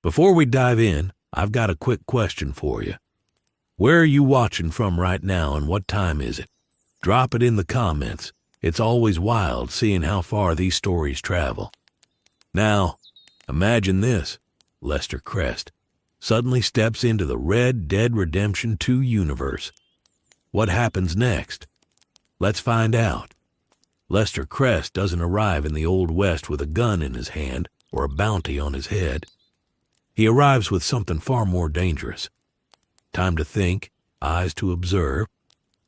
Before we dive in, I've got a quick question for you. Where are you watching from right now and what time is it? Drop it in the comments. It's always wild seeing how far these stories travel. Now, imagine this. Lester Crest suddenly steps into the Red Dead Redemption 2 universe. What happens next? Let's find out. Lester Crest doesn't arrive in the Old West with a gun in his hand or a bounty on his head. He arrives with something far more dangerous. Time to think, eyes to observe,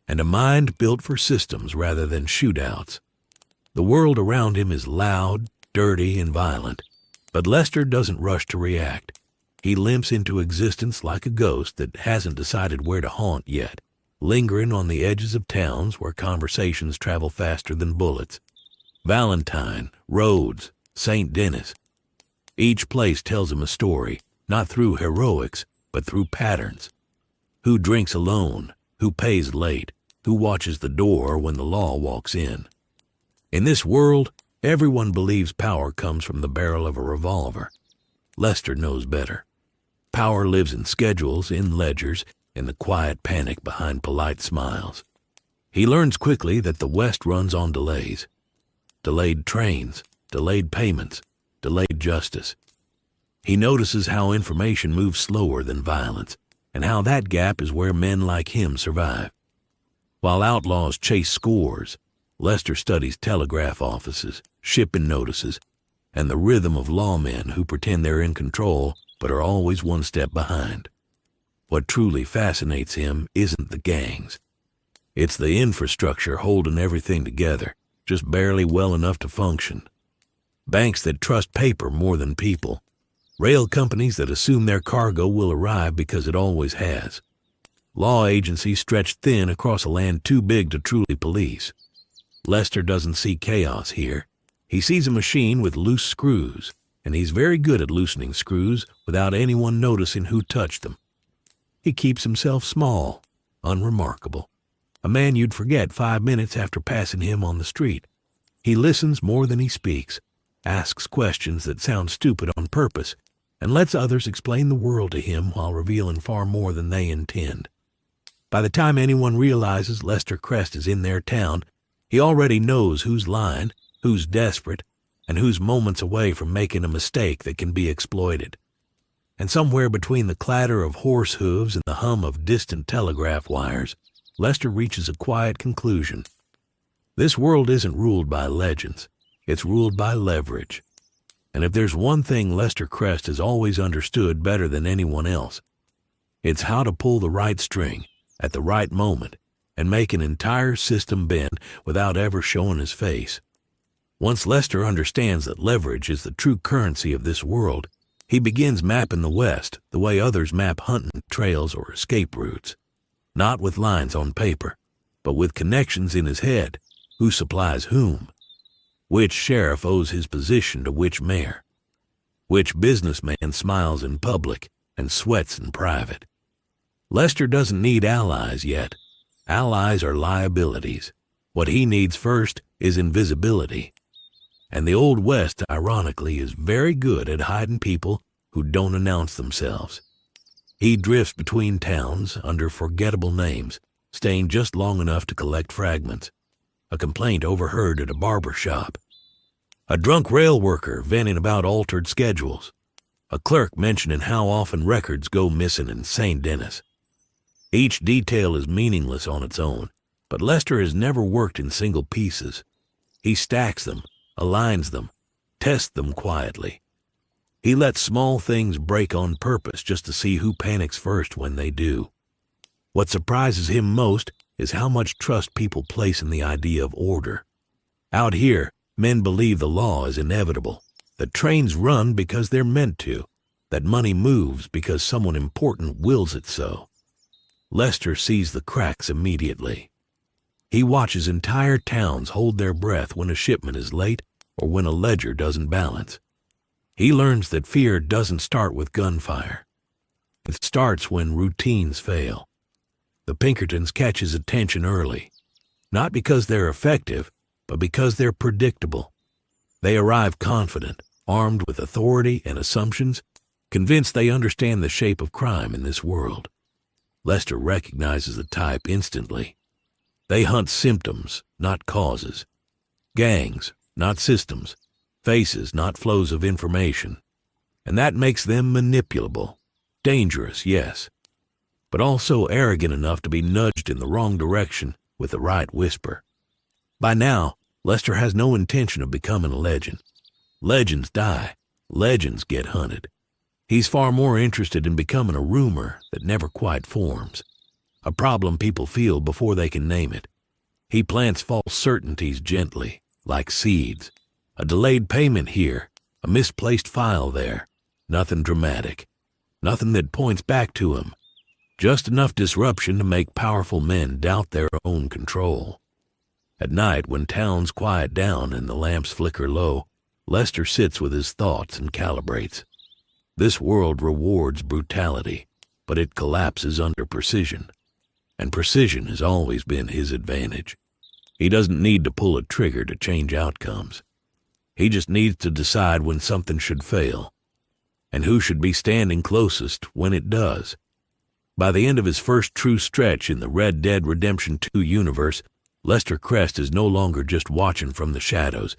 and a mind built for systems rather than shootouts. The world around him is loud, dirty, and violent, but Lester doesn't rush to react. He limps into existence like a ghost that hasn't decided where to haunt yet, lingering on the edges of towns where conversations travel faster than bullets. Valentine, Rhodes, St. Denis. Each place tells him a story, not through heroics, but through patterns. Who drinks alone? Who pays late? Who watches the door when the law walks in? In this world, everyone believes power comes from the barrel of a revolver. Lester knows better. Power lives in schedules, in ledgers, in the quiet panic behind polite smiles. He learns quickly that the West runs on delays. Delayed trains, delayed payments, delayed justice. He notices how information moves slower than violence, and how that gap is where men like him survive. While outlaws chase scores, Lester studies telegraph offices, shipping notices, and the rhythm of lawmen who pretend they're in control but are always one step behind. What truly fascinates him isn't the gangs. It's the infrastructure holding everything together, just barely well enough to function. Banks that trust paper more than people. Rail companies that assume their cargo will arrive because it always has. Law agencies stretched thin across a land too big to truly police. Lester doesn't see chaos here. He sees a machine with loose screws, and he's very good at loosening screws without anyone noticing who touched them. He keeps himself small, unremarkable. A man you'd forget 5 minutes after passing him on the street. He listens more than he speaks, asks questions that sound stupid on purpose, and lets others explain the world to him while revealing far more than they intend. By the time anyone realizes Lester Crest is in their town, he already knows who's lying, who's desperate, and who's moments away from making a mistake that can be exploited. And somewhere between the clatter of horse hooves and the hum of distant telegraph wires, Lester reaches a quiet conclusion. This world isn't ruled by legends. It's ruled by leverage. And if there's one thing Lester Crest has always understood better than anyone else, it's how to pull the right string at the right moment and make an entire system bend without ever showing his face. Once Lester understands that leverage is the true currency of this world, he begins mapping the West the way others map hunting trails or escape routes. Not with lines on paper, but with connections in his head. Who supplies whom? Which sheriff owes his position to which mayor? Which businessman smiles in public and sweats in private? Lester doesn't need allies yet. Allies are liabilities. What he needs first is invisibility. And the Old West, ironically, is very good at hiding people who don't announce themselves. He drifts between towns under forgettable names, staying just long enough to collect fragments. A complaint overheard at a barber shop. A drunk rail worker venting about altered schedules. A clerk mentioning how often records go missing in St. Denis. Each detail is meaningless on its own, but Lester has never worked in single pieces. He stacks them, aligns them, tests them quietly. He lets small things break on purpose just to see who panics first when they do. What surprises him most is how much trust people place in the idea of order. Out here, men believe the law is inevitable, that trains run because they're meant to, that money moves because someone important wills it so. Lester sees the cracks immediately. He watches entire towns hold their breath when a shipment is late or when a ledger doesn't balance. He learns that fear doesn't start with gunfire. It starts when routines fail. The Pinkertons catch his attention early, not because they're effective, but because they're predictable. They arrive confident, armed with authority and assumptions, convinced they understand the shape of crime in this world. Lester recognizes the type instantly. They hunt symptoms, not causes. Gangs, not systems. Faces, not flows of information. And that makes them manipulable. Dangerous, yes, but also arrogant enough to be nudged in the wrong direction with the right whisper. By now, Lester has no intention of becoming a legend. Legends die. Legends get hunted. He's far more interested in becoming a rumor that never quite forms, a problem people feel before they can name it. He plants false certainties gently, like seeds. A delayed payment here, a misplaced file there. Nothing dramatic. Nothing that points back to him. Just enough disruption to make powerful men doubt their own control. At night, when towns quiet down and the lamps flicker low, Lester sits with his thoughts and calibrates. This world rewards brutality, but it collapses under precision. And precision has always been his advantage. He doesn't need to pull a trigger to change outcomes. He just needs to decide when something should fail, and who should be standing closest when it does. By the end of his first true stretch in the Red Dead Redemption 2 universe, Lester Crest is no longer just watching from the shadows.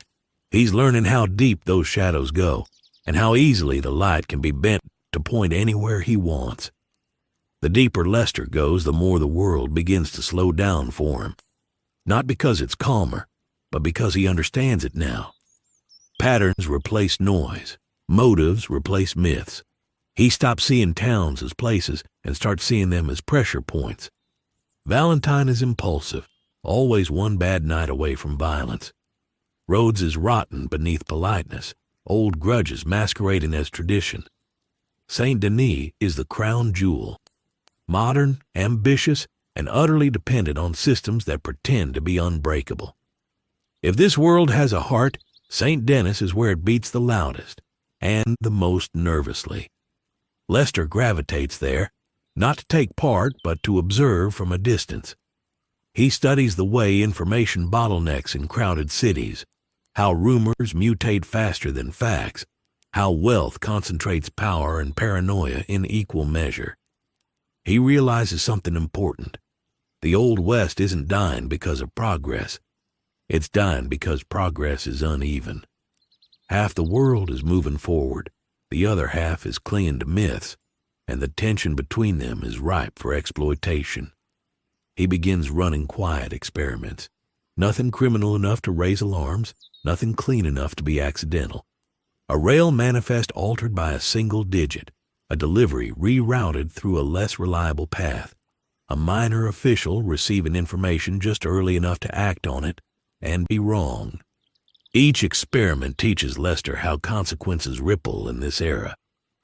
He's learning how deep those shadows go, and how easily the light can be bent to point anywhere he wants. The deeper Lester goes, the more the world begins to slow down for him. Not because it's calmer, but because he understands it now. Patterns replace noise. Motives replace myths. He stops seeing towns as places and starts seeing them as pressure points. Valentine is impulsive, always one bad night away from violence. Rhodes is rotten beneath politeness, old grudges masquerading as tradition. Saint Denis is the crown jewel, modern, ambitious, and utterly dependent on systems that pretend to be unbreakable. If this world has a heart, St. Denis is where it beats the loudest, and the most nervously. Lester gravitates there, not to take part, but to observe from a distance. He studies the way information bottlenecks in crowded cities, how rumors mutate faster than facts, how wealth concentrates power and paranoia in equal measure. He realizes something important. The Old West isn't dying because of progress. It's dying because progress is uneven. Half the world is moving forward, the other half is clinging to myths, and the tension between them is ripe for exploitation. He begins running quiet experiments. Nothing criminal enough to raise alarms, nothing clean enough to be accidental. A rail manifest altered by a single digit, a delivery rerouted through a less reliable path, a minor official receiving information just early enough to act on it and be wrong. Each experiment teaches Lester how consequences ripple in this era,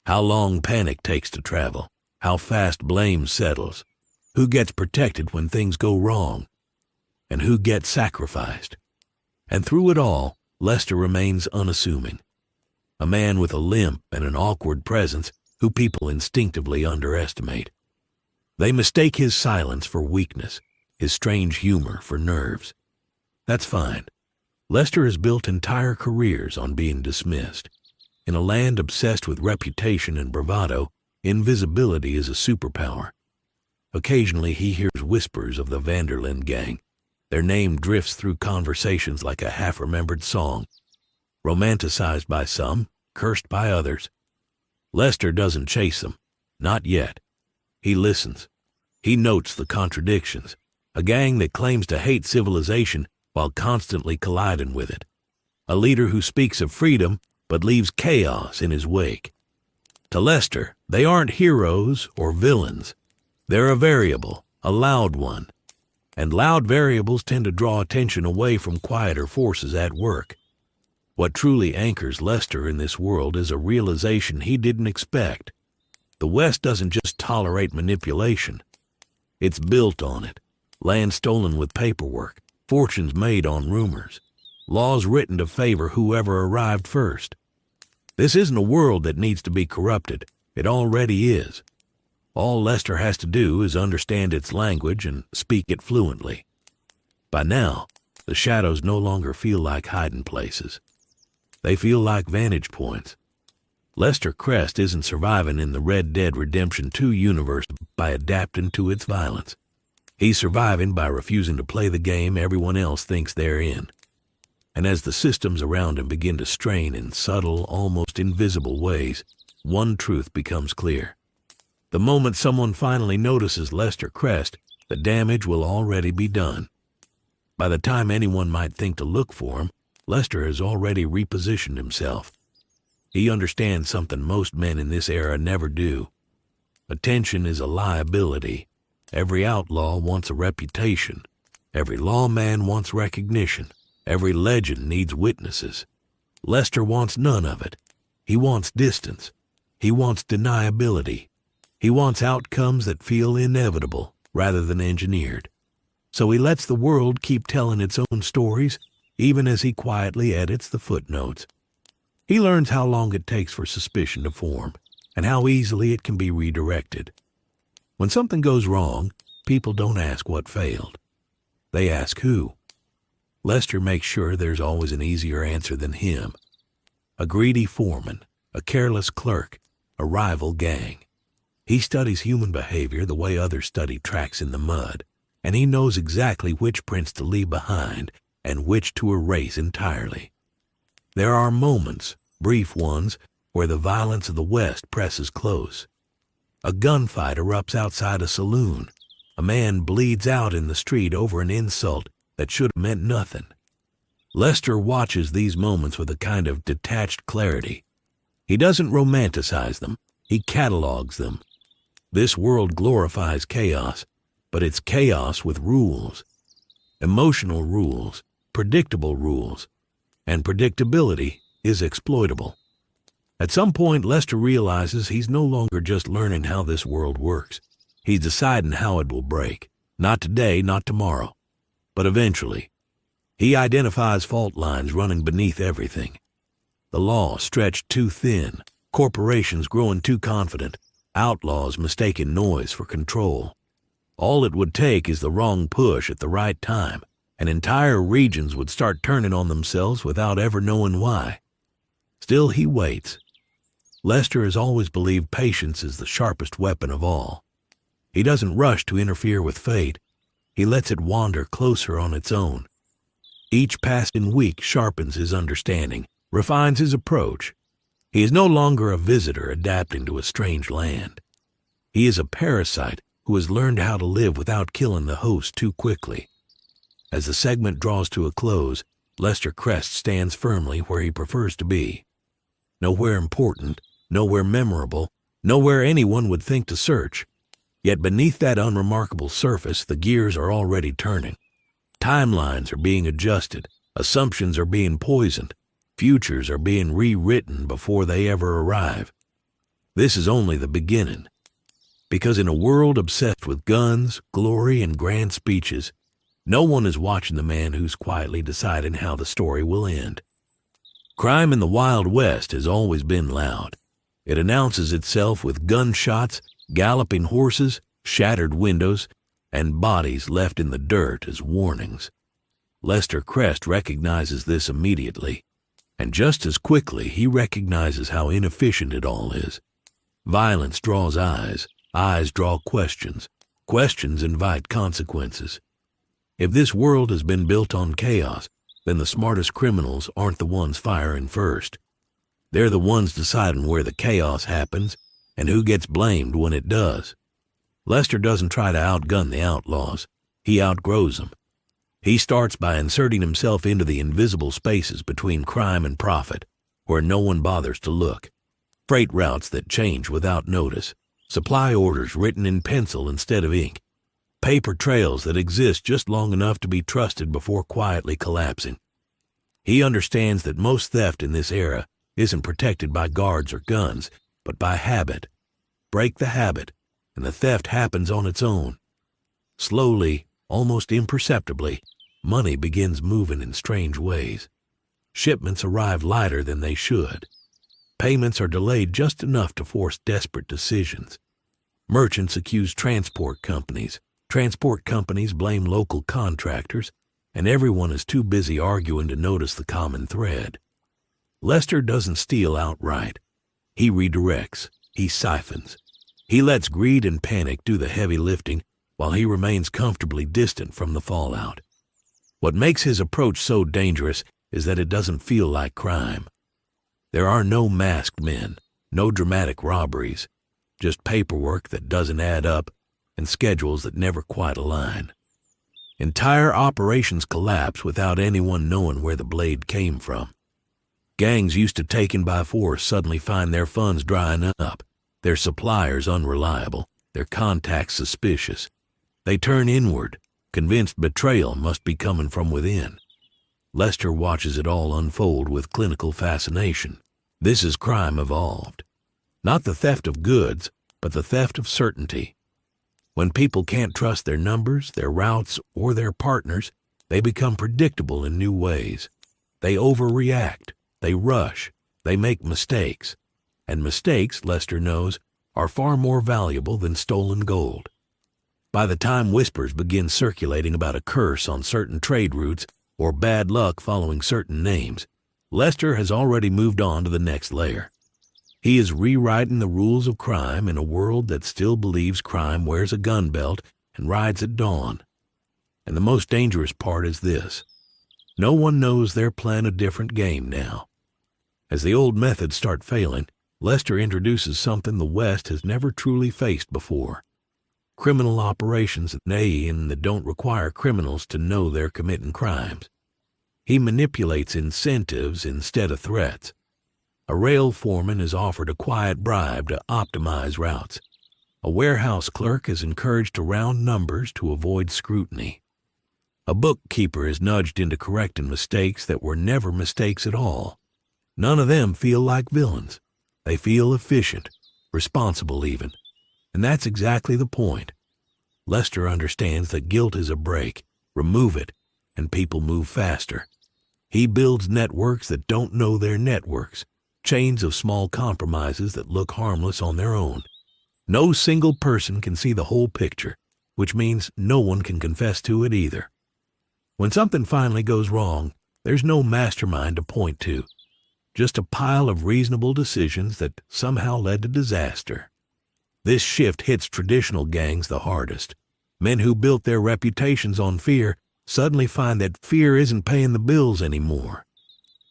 how long panic takes to travel, how fast blame settles, who gets protected when things go wrong, and who gets sacrificed. And through it all, Lester remains unassuming, a man with a limp and an awkward presence who people instinctively underestimate. They mistake his silence for weakness, his strange humor for nerves. That's fine. Lester has built entire careers on being dismissed. In a land obsessed with reputation and bravado, invisibility is a superpower. Occasionally he hears whispers of the Linde Gang. Their name drifts through conversations like a half-remembered song, romanticized by some, cursed by others. Lester doesn't chase them, not yet. He listens. He notes the contradictions. A gang that claims to hate civilization while constantly colliding with it. A leader who speaks of freedom but leaves chaos in his wake. To Lester, they aren't heroes or villains. They're a variable, a loud one. And loud variables tend to draw attention away from quieter forces at work. What truly anchors Lester in this world is a realization he didn't expect. The West doesn't just tolerate manipulation. It's built on it. Land stolen with paperwork. Fortunes made on rumors, laws written to favor whoever arrived first. This isn't a world that needs to be corrupted. It already is. All Lester has to do is understand its language and speak it fluently. By now, the shadows no longer feel like hiding places. They feel like vantage points. Lester Crest isn't surviving in the Red Dead Redemption 2 universe by adapting to its violence. He's surviving by refusing to play the game everyone else thinks they're in. And as the systems around him begin to strain in subtle, almost invisible ways, one truth becomes clear. The moment someone finally notices Lester Crest, the damage will already be done. By the time anyone might think to look for him, Lester has already repositioned himself. He understands something most men in this era never do. Attention is a liability. Every outlaw wants a reputation. Every lawman wants recognition. Every legend needs witnesses. Lester wants none of it. He wants distance. He wants deniability. He wants outcomes that feel inevitable rather than engineered. So he lets the world keep telling its own stories, even as he quietly edits the footnotes. He learns how long it takes for suspicion to form, and how easily it can be redirected. When something goes wrong, people don't ask what failed. They ask who. Lester makes sure there's always an easier answer than him. A greedy foreman, a careless clerk, a rival gang. He studies human behavior the way others study tracks in the mud, and he knows exactly which prints to leave behind and which to erase entirely. There are moments, brief ones, where the violence of the West presses close. A gunfight erupts outside a saloon. A man bleeds out in the street over an insult that should have meant nothing. Lester watches these moments with a kind of detached clarity. He doesn't romanticize them. He catalogs them. This world glorifies chaos, but it's chaos with rules. Emotional rules, predictable rules, and predictability is exploitable. At some point, Lester realizes he's no longer just learning how this world works. He's deciding how it will break. Not today, not tomorrow, but eventually. He identifies fault lines running beneath everything. The law stretched too thin, corporations growing too confident, outlaws mistaking noise for control. All it would take is the wrong push at the right time, and entire regions would start turning on themselves without ever knowing why. Still, he waits. Lester has always believed patience is the sharpest weapon of all. He doesn't rush to interfere with fate. He lets it wander closer on its own. Each passing week sharpens his understanding, refines his approach. He is no longer a visitor adapting to a strange land. He is a parasite who has learned how to live without killing the host too quickly. As the segment draws to a close, Lester Crest stands firmly where he prefers to be. Nowhere important, nowhere memorable, nowhere anyone would think to search. Yet beneath that unremarkable surface, the gears are already turning. Timelines are being adjusted, assumptions are being poisoned, futures are being rewritten before they ever arrive. This is only the beginning. Because in a world obsessed with guns, glory, and grand speeches, no one is watching the man who's quietly deciding how the story will end. Crime in the Wild West has always been loud. It announces itself with gunshots, galloping horses, shattered windows, and bodies left in the dirt as warnings. Lester Crest recognizes this immediately, and just as quickly he recognizes how inefficient it all is. Violence draws eyes, eyes draw questions, questions invite consequences. If this world has been built on chaos, then the smartest criminals aren't the ones firing first. They're the ones deciding where the chaos happens and who gets blamed when it does. Lester doesn't try to outgun the outlaws. He outgrows them. He starts by inserting himself into the invisible spaces between crime and profit, where no one bothers to look. Freight routes that change without notice. Supply orders written in pencil instead of ink. Paper trails that exist just long enough to be trusted before quietly collapsing. He understands that most theft in this era isn't protected by guards or guns, but by habit. Break the habit, and the theft happens on its own. Slowly, almost imperceptibly, money begins moving in strange ways. Shipments arrive lighter than they should. Payments are delayed just enough to force desperate decisions. Merchants accuse transport companies. Transport companies blame local contractors, and everyone is too busy arguing to notice the common thread. Lester doesn't steal outright. He redirects, he siphons. He lets greed and panic do the heavy lifting while he remains comfortably distant from the fallout. What makes his approach so dangerous is that it doesn't feel like crime. There are no masked men, no dramatic robberies, just paperwork that doesn't add up and schedules that never quite align. Entire operations collapse without anyone knowing where the blade came from. Gangs used to taken by force suddenly find their funds drying up, their suppliers unreliable, their contacts suspicious. They turn inward, convinced betrayal must be coming from within. Lester watches it all unfold with clinical fascination. This is crime evolved. Not the theft of goods, but the theft of certainty. When people can't trust their numbers, their routes, or their partners, they become predictable in new ways. They overreact, they rush, they make mistakes. And mistakes, Lester knows, are far more valuable than stolen gold. By the time whispers begin circulating about a curse on certain trade routes or bad luck following certain names, Lester has already moved on to the next layer. He is rewriting the rules of crime in a world that still believes crime wears a gun belt and rides at dawn. And the most dangerous part is this: no one knows they're playing a different game now. As the old methods start failing, Lester introduces something the West has never truly faced before: criminal operations that don't require criminals to know they're committing crimes. He manipulates incentives instead of threats. A rail foreman is offered a quiet bribe to optimize routes. A warehouse clerk is encouraged to round numbers to avoid scrutiny. A bookkeeper is nudged into correcting mistakes that were never mistakes at all. None of them feel like villains. They feel efficient, responsible even. And that's exactly the point. Lester understands that guilt is a brake. Remove it, and people move faster. He builds networks that don't know they're networks, chains of small compromises that look harmless on their own. No single person can see the whole picture, which means no one can confess to it either. When something finally goes wrong, there's no mastermind to point to, just a pile of reasonable decisions that somehow led to disaster. This shift hits traditional gangs the hardest. Men who built their reputations on fear suddenly find that fear isn't paying the bills anymore.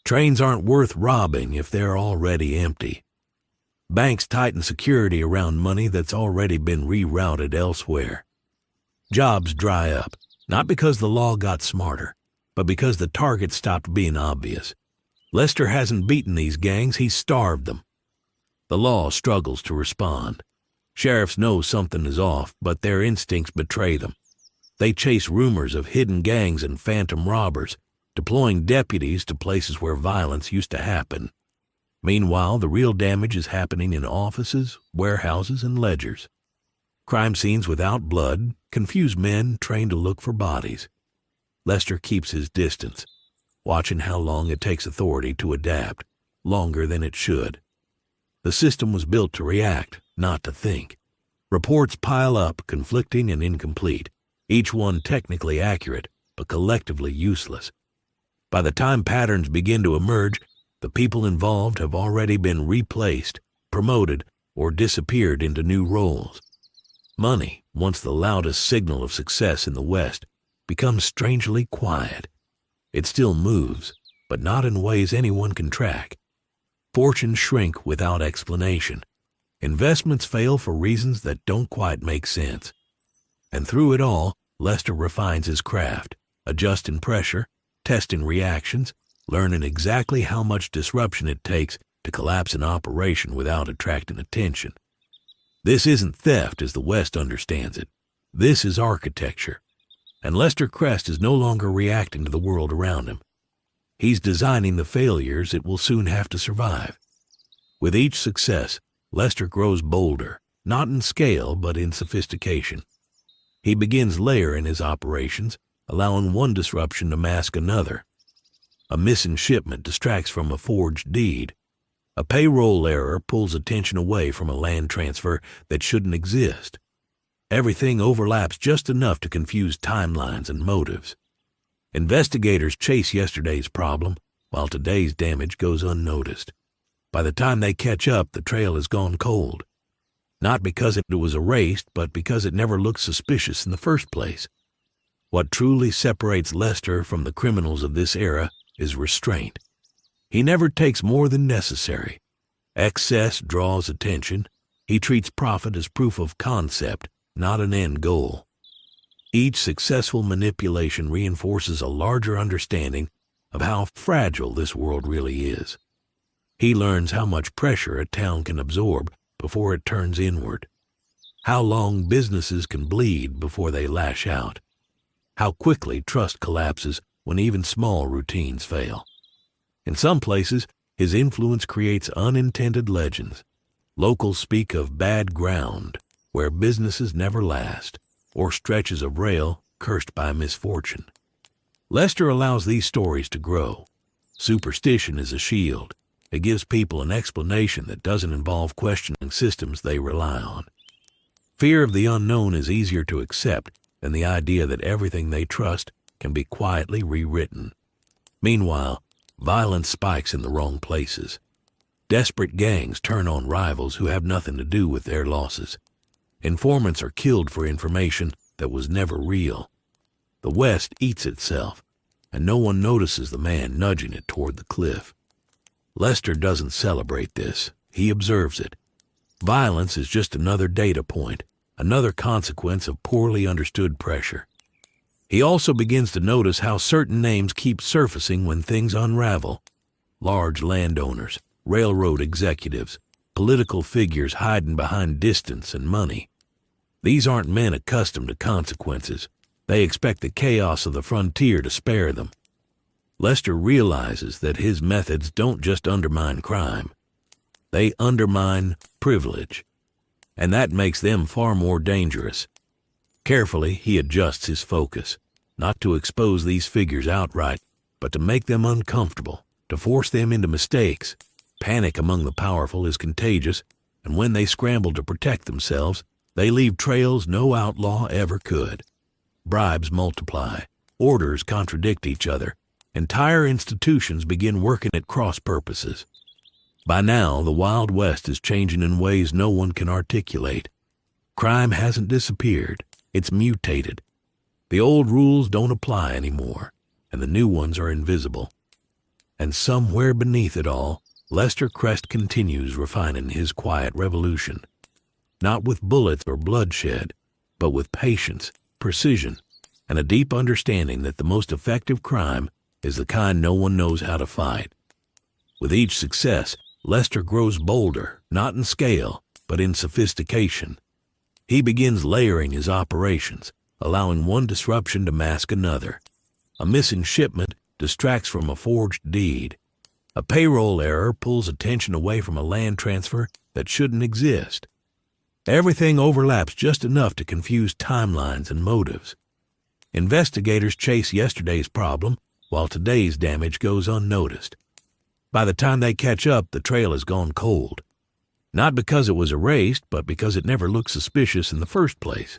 Trains aren't worth robbing if they're already empty. Banks tighten security around money that's already been rerouted elsewhere. Jobs dry up, not because the law got smarter, but because the target stopped being obvious. Lester hasn't beaten these gangs, he's starved them. The law struggles to respond. Sheriffs know something is off, but their instincts betray them. They chase rumors of hidden gangs and phantom robbers, deploying deputies to places where violence used to happen. Meanwhile, the real damage is happening in offices, warehouses, and ledgers. Crime scenes without blood confuse men trained to look for bodies. Lester keeps his distance, watching how long it takes authority to adapt, longer than it should. The system was built to react, not to think. Reports pile up, conflicting and incomplete, each one technically accurate, but collectively useless. By the time patterns begin to emerge, the people involved have already been replaced, promoted, or disappeared into new roles. Money, once the loudest signal of success in the West, becomes strangely quiet. It still moves, but not in ways anyone can track. Fortunes shrink without explanation. Investments fail for reasons that don't quite make sense. And through it all, Lester refines his craft, adjusting pressure, testing reactions, learning exactly how much disruption it takes to collapse an operation without attracting attention. This isn't theft as the West understands it. This is architecture. And Lester Crest is no longer reacting to the world around him. He's designing the failures it will soon have to survive. With each success, Lester grows bolder, not in scale but in sophistication. He begins layering his operations, allowing one disruption to mask another. A missing shipment distracts from a forged deed. A payroll error pulls attention away from a land transfer that shouldn't exist. Everything overlaps just enough to confuse timelines and motives. Investigators chase yesterday's problem, while today's damage goes unnoticed. By the time they catch up, the trail has gone cold. Not because it was erased, but because it never looked suspicious in the first place. What truly separates Lester from the criminals of this era is restraint. He never takes more than necessary. Excess draws attention. He treats profit as proof of concept, not an end goal. Each successful manipulation reinforces a larger understanding of how fragile this world really is. He learns how much pressure a town can absorb before it turns inward, how long businesses can bleed before they lash out, how quickly trust collapses when even small routines fail. In some places, his influence creates unintended legends. Locals speak of bad ground, where businesses never last, or stretches of rail cursed by misfortune. Lester allows these stories to grow. Superstition is a shield. It gives people an explanation that doesn't involve questioning systems they rely on. Fear of the unknown is easier to accept than the idea that everything they trust can be quietly rewritten. Meanwhile, violence spikes in the wrong places. Desperate gangs turn on rivals who have nothing to do with their losses. Informants are killed for information that was never real. The West eats itself, and no one notices the man nudging it toward the cliff. Lester doesn't celebrate this. He observes it. Violence is just another data point, another consequence of poorly understood pressure. He also begins to notice how certain names keep surfacing when things unravel. Large landowners, railroad executives, political figures hiding behind distance and money. These aren't men accustomed to consequences. They expect the chaos of the frontier to spare them. Lester realizes that his methods don't just undermine crime. They undermine privilege, and that makes them far more dangerous. Carefully, he adjusts his focus, not to expose these figures outright, but to make them uncomfortable, to force them into mistakes. Panic among the powerful is contagious, and when they scramble to protect themselves, they leave trails no outlaw ever could. Bribes multiply, orders contradict each other, entire institutions begin working at cross purposes. By now, the Wild West is changing in ways no one can articulate. Crime hasn't disappeared, it's mutated. The old rules don't apply anymore, and the new ones are invisible. And somewhere beneath it all, Lester Crest continues refining his quiet revolution. Not with bullets or bloodshed, but with patience, precision, and a deep understanding that the most effective crime is the kind no one knows how to fight. With each success, Lester grows bolder, not in scale, but in sophistication. He begins layering his operations, allowing one disruption to mask another. A missing shipment distracts from a forged deed. A payroll error pulls attention away from a land transfer that shouldn't exist. Everything overlaps just enough to confuse timelines and motives. Investigators chase yesterday's problem while today's damage goes unnoticed. By the time they catch up, the trail has gone cold. Not because it was erased, but because it never looked suspicious in the first place.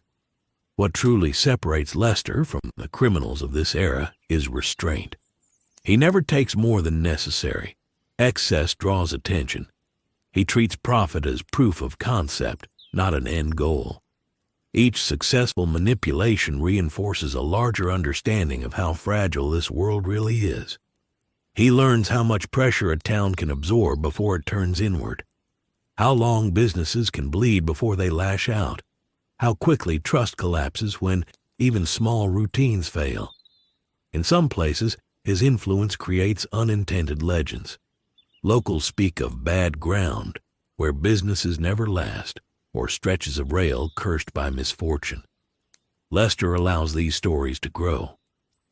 What truly separates Lester from the criminals of this era is restraint. He never takes more than necessary. Excess draws attention. He treats profit as proof of concept, not an end goal. Each successful manipulation reinforces a larger understanding of how fragile this world really is. He learns how much pressure a town can absorb before it turns inward, how long businesses can bleed before they lash out, how quickly trust collapses when even small routines fail. In some places, his influence creates unintended legends. Locals speak of bad ground, where businesses never last, or stretches of rail cursed by misfortune. Lester allows these stories to grow.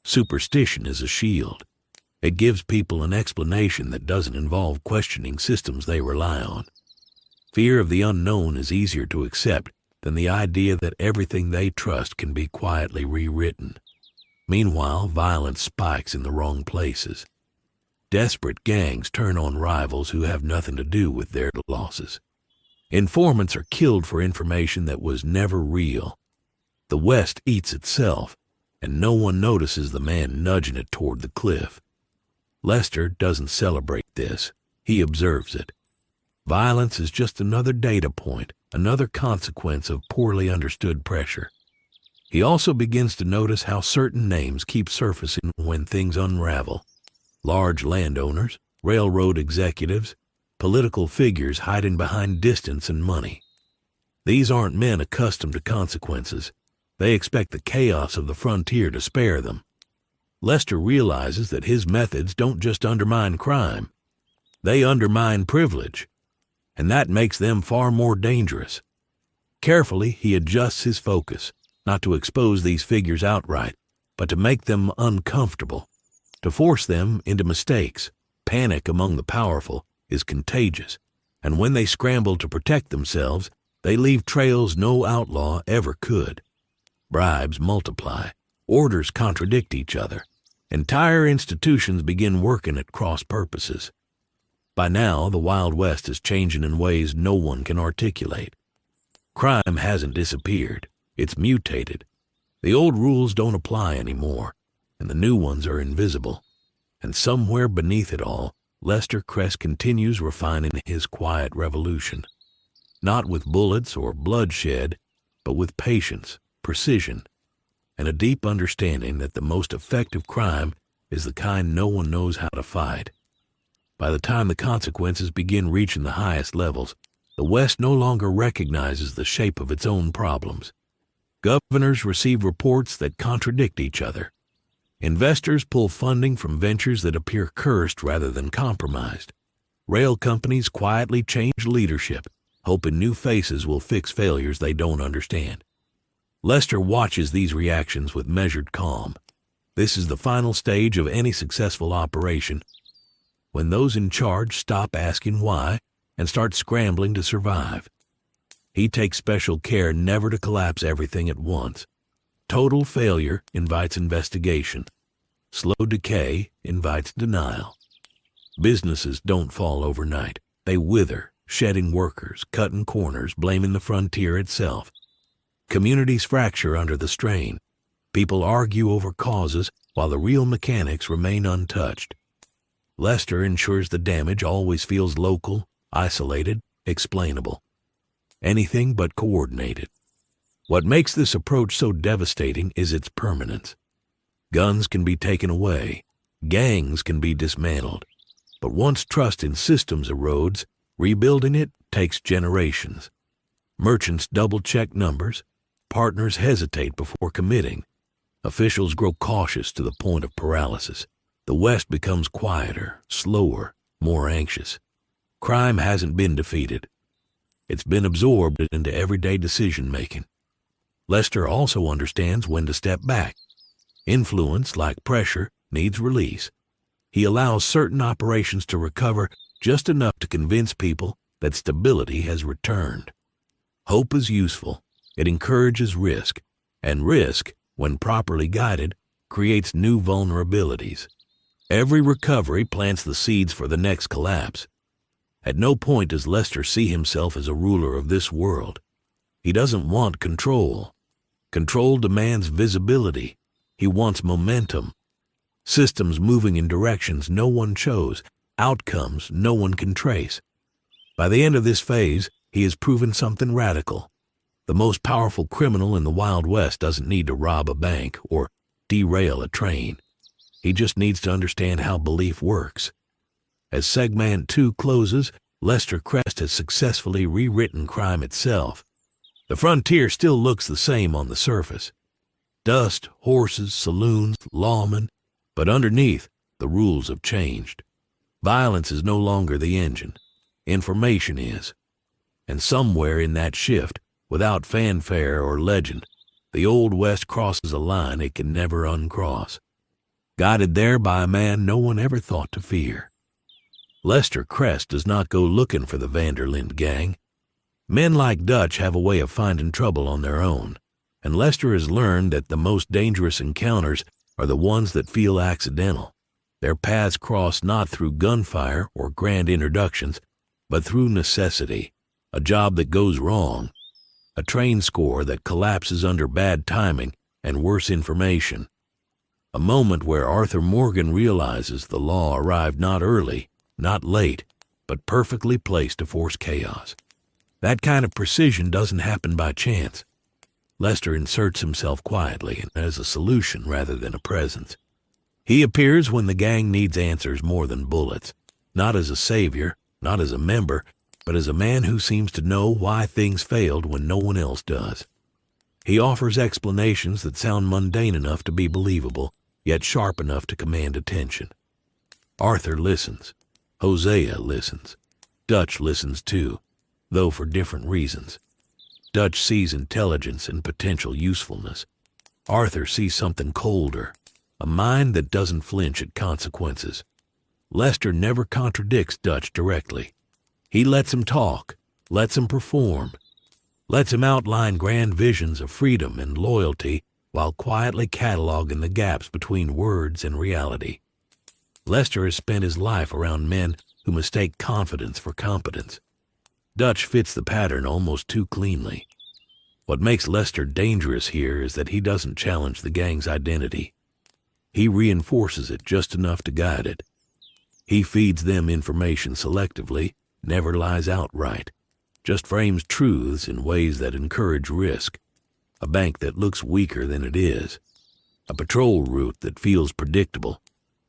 Superstition is a shield. It gives people an explanation that doesn't involve questioning systems they rely on. Fear of the unknown is easier to accept than the idea that everything they trust can be quietly rewritten. Meanwhile, violence spikes in the wrong places. Desperate gangs turn on rivals who have nothing to do with their losses. Informants are killed for information that was never real. The West eats itself, and no one notices the man nudging it toward the cliff. Lester doesn't celebrate this. He observes it. Violence is just another data point, another consequence of poorly understood pressure. He also begins to notice how certain names keep surfacing when things unravel. Large landowners, railroad executives, political figures hiding behind distance and money. These aren't men accustomed to consequences. They expect the chaos of the frontier to spare them. Lester realizes that his methods don't just undermine crime. They undermine privilege, and that makes them far more dangerous. Carefully, he adjusts his focus, not to expose these figures outright, but to make them uncomfortable, to force them into mistakes. Panic among the powerful is contagious, and when they scramble to protect themselves, they leave trails no outlaw ever could. Bribes multiply, orders contradict each other, entire institutions begin working at cross purposes. By now, the Wild West is changing in ways no one can articulate. Crime hasn't disappeared, it's mutated. The old rules don't apply anymore, and the new ones are invisible. And somewhere beneath it all, Lester Crest continues refining his quiet revolution. Not with bullets or bloodshed, but with patience, precision, and a deep understanding that the most effective crime is the kind no one knows how to fight. By the time the consequences begin reaching the highest levels, the West no longer recognizes the shape of its own problems. Governors receive reports that contradict each other. Investors pull funding from ventures that appear cursed rather than compromised. Rail companies quietly change leadership, hoping new faces will fix failures they don't understand. Lester watches these reactions with measured calm. This is the final stage of any successful operation, when those in charge stop asking why and start scrambling to survive. He takes special care never to collapse everything at once. Total failure invites investigation. Slow decay invites denial. Businesses don't fall overnight. They wither, shedding workers, cutting corners, blaming the frontier itself. Communities fracture under the strain. People argue over causes while the real mechanics remain untouched. Lester ensures the damage always feels local, isolated, explainable. Anything but coordinated. What makes this approach so devastating is its permanence. Guns can be taken away, gangs can be dismantled, but once trust in systems erodes, rebuilding it takes generations. Merchants double-check numbers, partners hesitate before committing, officials grow cautious to the point of paralysis. The West becomes quieter, slower, more anxious. Crime hasn't been defeated. It's been absorbed into everyday decision-making. Lester also understands when to step back. Influence, like pressure, needs release. He allows certain operations to recover just enough to convince people that stability has returned. Hope is useful. It encourages risk, and risk, when properly guided, creates new vulnerabilities. Every recovery plants the seeds for the next collapse. At no point does Lester see himself as a ruler of this world. He doesn't want control. Control demands visibility. He wants momentum. Systems moving in directions no one chose, outcomes no one can trace. By the end of this phase, he has proven something radical. The most powerful criminal in the Wild West doesn't need to rob a bank or derail a train. He just needs to understand how belief works. As Segment 2 closes, Lester Crest has successfully rewritten crime itself. The frontier still looks the same on the surface. Dust, horses, saloons, lawmen, but underneath, the rules have changed. Violence is no longer the engine. Information is. And somewhere in that shift, without fanfare or legend, the Old West crosses a line it can never uncross. Guided there by a man no one ever thought to fear. Lester Crest does not go looking for the Linde Gang. Men like Dutch have a way of finding trouble on their own, and Lester has learned that the most dangerous encounters are the ones that feel accidental. Their paths cross not through gunfire or grand introductions, but through necessity, a job that goes wrong, a train score that collapses under bad timing and worse information, a moment where Arthur Morgan realizes the law arrived not early, not late, but perfectly placed to force chaos. That kind of precision doesn't happen by chance. Lester inserts himself quietly as a solution rather than a presence. He appears when the gang needs answers more than bullets, not as a savior, not as a member, but as a man who seems to know why things failed when no one else does. He offers explanations that sound mundane enough to be believable, yet sharp enough to command attention. Arthur listens. Hosea listens. Dutch listens too, though for different reasons. Dutch sees intelligence and potential usefulness. Arthur sees something colder, a mind that doesn't flinch at consequences. Lester never contradicts Dutch directly. He lets him talk, lets him perform, lets him outline grand visions of freedom and loyalty while quietly cataloging the gaps between words and reality. Lester has spent his life around men who mistake confidence for competence. Dutch fits the pattern almost too cleanly. What makes Lester dangerous here is that he doesn't challenge the gang's identity. He reinforces it just enough to guide it. He feeds them information selectively, never lies outright, just frames truths in ways that encourage risk. A bank that looks weaker than it is. A patrol route that feels predictable.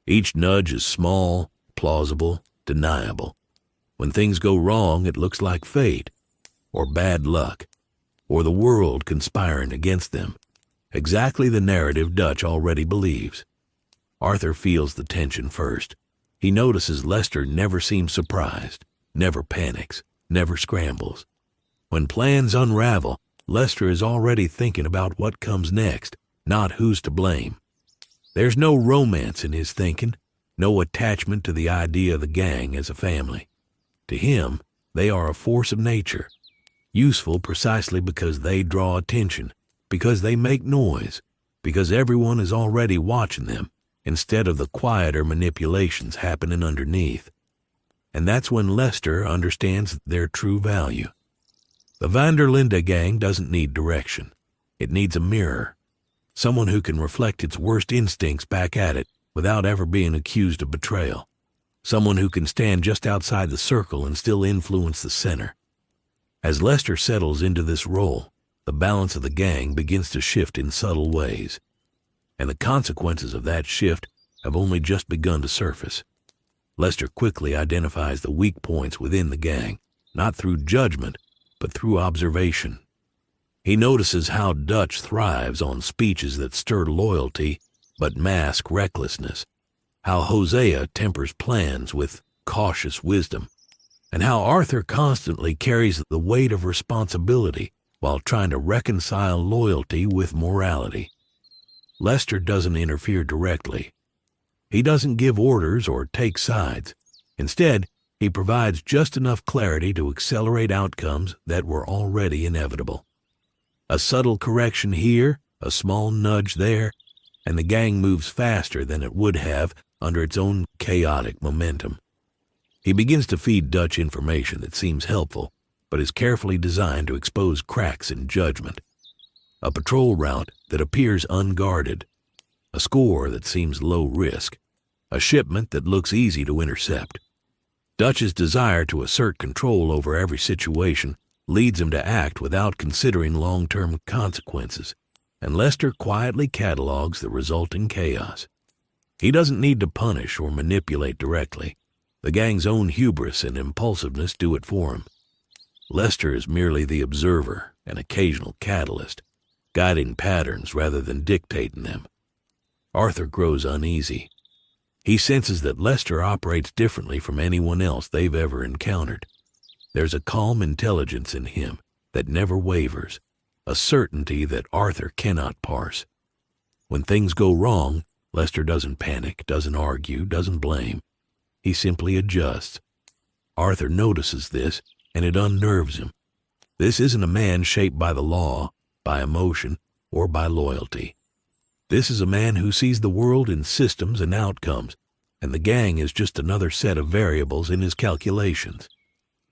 Each nudge is small, plausible, deniable. When things go wrong, it looks like fate, or bad luck, or the world conspiring against them. Exactly the narrative Dutch already believes. Arthur feels the tension first. He notices Lester never seems surprised, never panics, never scrambles. When plans unravel, Lester is already thinking about what comes next, not who's to blame. There's no romance in his thinking, no attachment to the idea of the gang as a family. To him, they are a force of nature, useful precisely because they draw attention, because they make noise, because everyone is already watching them, instead of the quieter manipulations happening underneath. And that's when Lester understands their true value. The Linde Gang doesn't need direction. It needs a mirror, someone who can reflect its worst instincts back at it without ever being accused of betrayal. Someone who can stand just outside the circle and still influence the center. As Lester settles into this role, the balance of the gang begins to shift in subtle ways. And the consequences of that shift have only just begun to surface. Lester quickly identifies the weak points within the gang, not through judgment, but through observation. He notices how Dutch thrives on speeches that stir loyalty but mask recklessness, how Hosea tempers plans with cautious wisdom, and how Arthur constantly carries the weight of responsibility while trying to reconcile loyalty with morality. Lester doesn't interfere directly. He doesn't give orders or take sides. Instead, he provides just enough clarity to accelerate outcomes that were already inevitable. A subtle correction here, a small nudge there, and the gang moves faster than it would have under its own chaotic momentum. He begins to feed Dutch information that seems helpful, but is carefully designed to expose cracks in judgment. A patrol route that appears unguarded, a score that seems low risk, a shipment that looks easy to intercept. Dutch's desire to assert control over every situation leads him to act without considering long-term consequences, and Lester quietly catalogs the resulting chaos. He doesn't need to punish or manipulate directly. The gang's own hubris and impulsiveness do it for him. Lester is merely the observer, an occasional catalyst, guiding patterns rather than dictating them. Arthur grows uneasy. He senses that Lester operates differently from anyone else they've ever encountered. There's a calm intelligence in him that never wavers, a certainty that Arthur cannot parse. When things go wrong, Lester doesn't panic, doesn't argue, doesn't blame. He simply adjusts. Arthur notices this, and it unnerves him. This isn't a man shaped by the law, by emotion, or by loyalty. This is a man who sees the world in systems and outcomes, and the gang is just another set of variables in his calculations.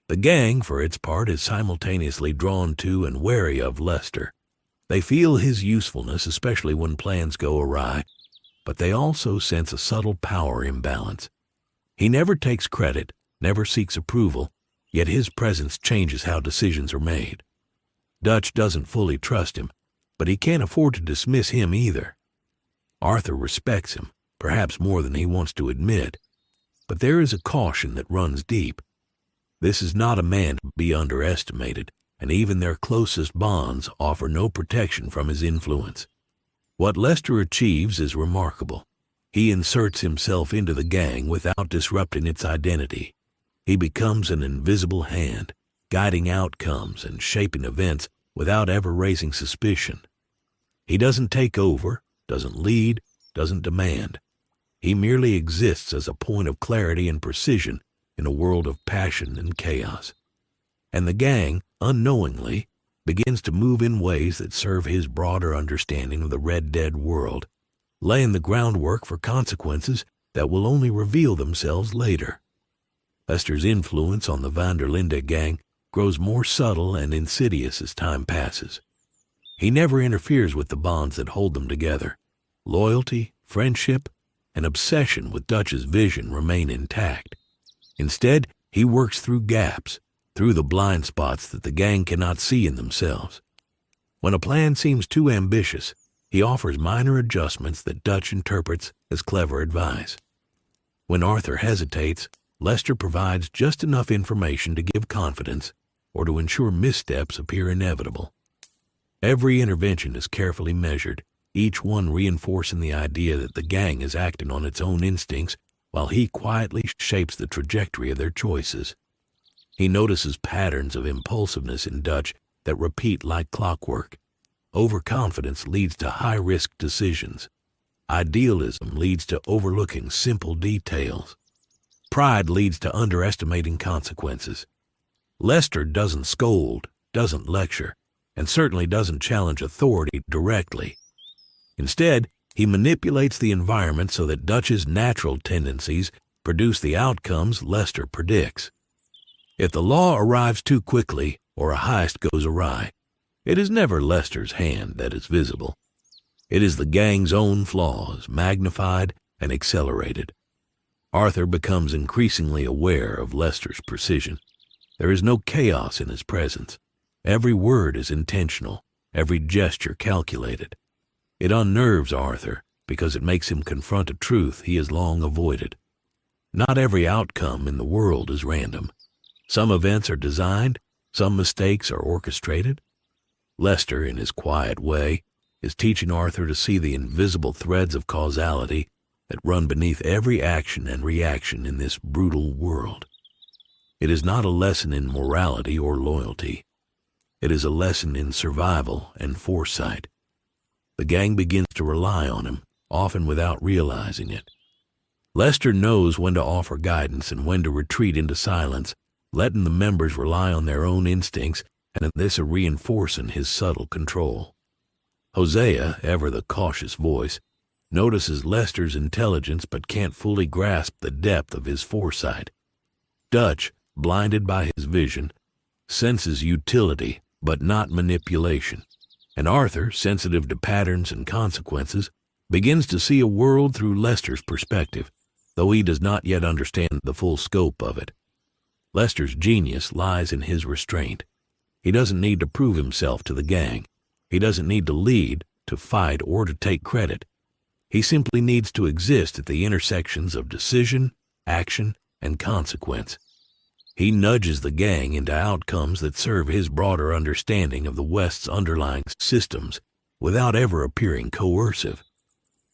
The gang, for its part, is simultaneously drawn to and wary of Lester. They feel his usefulness, especially when plans go awry, but they also sense a subtle power imbalance. He never takes credit, never seeks approval, yet his presence changes how decisions are made. Dutch doesn't fully trust him, but he can't afford to dismiss him either. Arthur respects him, perhaps more than he wants to admit, but there is a caution that runs deep. This is not a man to be underestimated, and even their closest bonds offer no protection from his influence. What Lester achieves is remarkable. He inserts himself into the gang without disrupting its identity. He becomes an invisible hand, guiding outcomes and shaping events without ever raising suspicion. He doesn't take over, doesn't lead, doesn't demand. He merely exists as a point of clarity and precision in a world of passion and chaos. And the gang, unknowingly, begins to move in ways that serve his broader understanding of the Red Dead world, laying the groundwork for consequences that will only reveal themselves later. Lester's influence on the Linde Gang grows more subtle and insidious as time passes. He never interferes with the bonds that hold them together. Loyalty, friendship, and obsession with Dutch's vision remain intact. Instead, he works through gaps, through the blind spots that the gang cannot see in themselves. When a plan seems too ambitious, he offers minor adjustments that Dutch interprets as clever advice. When Arthur hesitates, Lester provides just enough information to give confidence or to ensure missteps appear inevitable. Every intervention is carefully measured, each one reinforcing the idea that the gang is acting on its own instincts while he quietly shapes the trajectory of their choices. He notices patterns of impulsiveness in Dutch that repeat like clockwork. Overconfidence leads to high-risk decisions. Idealism leads to overlooking simple details. Pride leads to underestimating consequences. Lester doesn't scold, doesn't lecture, and certainly doesn't challenge authority directly. Instead, he manipulates the environment so that Dutch's natural tendencies produce the outcomes Lester predicts. If the law arrives too quickly or a heist goes awry, it is never Lester's hand that is visible. It is the gang's own flaws, magnified and accelerated. Arthur becomes increasingly aware of Lester's precision. There is no chaos in his presence. Every word is intentional, every gesture calculated. It unnerves Arthur because it makes him confront a truth he has long avoided. Not every outcome in the world is random. Some events are designed, some mistakes are orchestrated. Lester, in his quiet way, is teaching Arthur to see the invisible threads of causality that run beneath every action and reaction in this brutal world. It is not a lesson in morality or loyalty. It is a lesson in survival and foresight. The gang begins to rely on him, often without realizing it. Lester knows when to offer guidance and when to retreat into silence, letting the members rely on their own instincts and in this reinforcing his subtle control. Hosea, ever the cautious voice, notices Lester's intelligence but can't fully grasp the depth of his foresight. Dutch, blinded by his vision, senses utility but not manipulation. And Arthur, sensitive to patterns and consequences, begins to see a world through Lester's perspective, though he does not yet understand the full scope of it. Lester's genius lies in his restraint. He doesn't need to prove himself to the gang. He doesn't need to lead, to fight, or to take credit. He simply needs to exist at the intersections of decision, action, and consequence. He nudges the gang into outcomes that serve his broader understanding of the West's underlying systems without ever appearing coercive.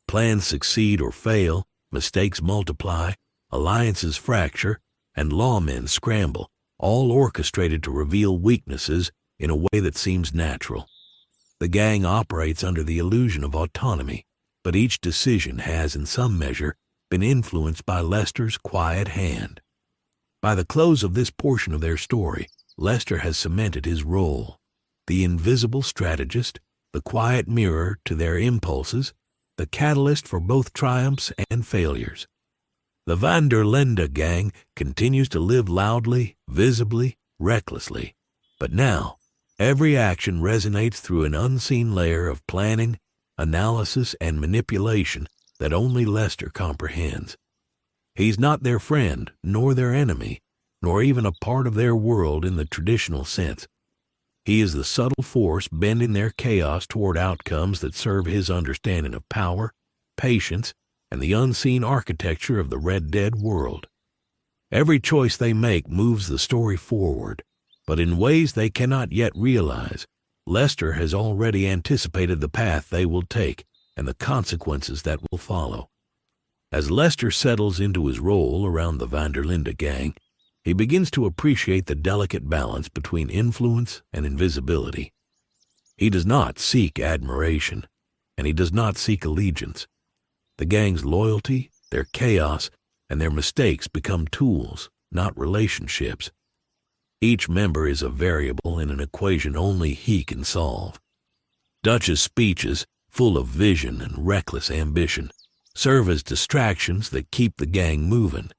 Plans succeed or fail, mistakes multiply, alliances fracture, and lawmen scramble, all orchestrated to reveal weaknesses in a way that seems natural. The gang operates under the illusion of autonomy, but each decision has, in some measure, been influenced by Lester's quiet hand. By the close of this portion of their story, Lester has cemented his role, the invisible strategist, the quiet mirror to their impulses, the catalyst for both triumphs and failures. The Linde Gang continues to live loudly, visibly, recklessly, but now every action resonates through an unseen layer of planning, analysis, and manipulation that only Lester comprehends. He's not their friend nor their enemy, nor even a part of their world in the traditional sense. He is the subtle force bending their chaos toward outcomes that serve his understanding of power, patience, and the unseen architecture of the Red Dead world. Every choice they make moves the story forward, but in ways they cannot yet realize. Lester has already anticipated the path they will take and the consequences that will follow. As Lester settles into his role around the Linde Gang, he begins to appreciate the delicate balance between influence and invisibility. He does not seek admiration, and he does not seek allegiance. The gang's loyalty, their chaos, and their mistakes become tools, not relationships. Each member is a variable in an equation only he can solve. Dutch's speeches, full of vision and reckless ambition, serve as distractions that keep the gang moving,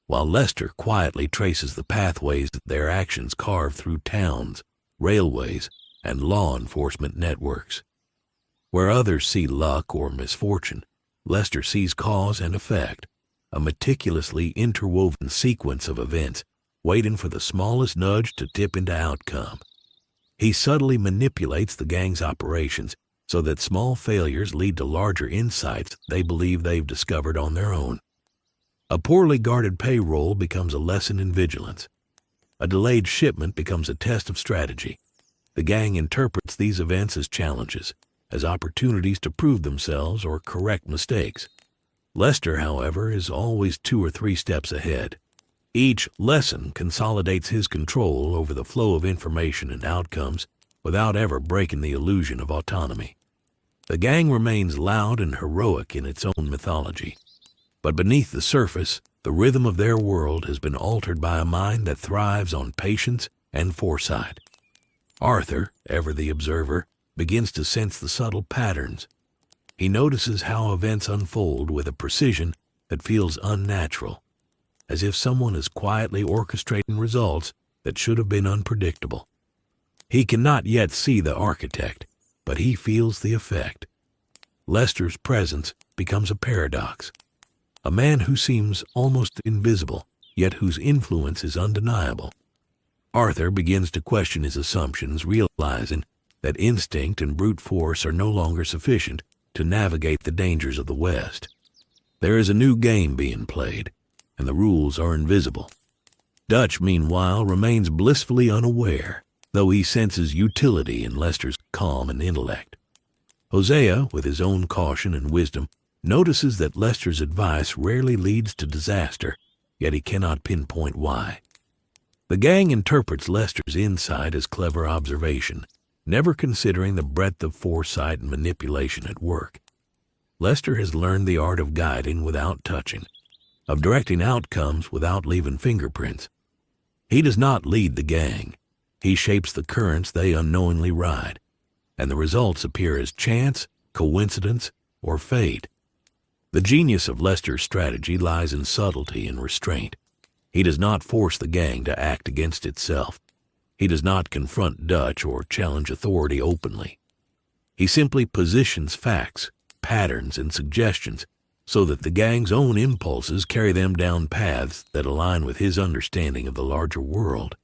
while Lester quietly traces the pathways that their actions carve through towns, railways, and law enforcement networks. Where others see luck or misfortune, Lester sees cause and effect, a meticulously interwoven sequence of events waiting for the smallest nudge to tip into outcome. He subtly manipulates the gang's operations so that small failures lead to larger insights they believe they've discovered on their own. A poorly guarded payroll becomes a lesson in vigilance. A delayed shipment becomes a test of strategy. The gang interprets these events as challenges, as opportunities to prove themselves or correct mistakes. Lester, however, is always 2 or 3 steps ahead. Each lesson consolidates his control over the flow of information and outcomes without ever breaking the illusion of autonomy. The gang remains loud and heroic in its own mythology, but beneath the surface, the rhythm of their world has been altered by a mind that thrives on patience and foresight. Arthur, ever the observer, begins to sense the subtle patterns. He notices how events unfold with a precision that feels unnatural, as if someone is quietly orchestrating results that should have been unpredictable. He cannot yet see the architect, but he feels the effect. Lester's presence becomes a paradox. A man who seems almost invisible, yet whose influence is undeniable. Arthur begins to question his assumptions, realizing that instinct and brute force are no longer sufficient to navigate the dangers of the West. There is a new game being played, and the rules are invisible. Dutch, meanwhile, remains blissfully unaware, though he senses utility in Lester's calm and intellect. Hosea, with his own caution and wisdom, notices that Lester's advice rarely leads to disaster, yet he cannot pinpoint why. The gang interprets Lester's insight as clever observation, never considering the breadth of foresight and manipulation at work. Lester has learned the art of guiding without touching, of directing outcomes without leaving fingerprints. He does not lead the gang. He shapes the currents they unknowingly ride, and the results appear as chance, coincidence, or fate. The genius of Lester's strategy lies in subtlety and restraint. He does not force the gang to act against itself. He does not confront Dutch or challenge authority openly. He simply positions facts, patterns, and suggestions so that the gang's own impulses carry them down paths that align with his understanding of the larger world.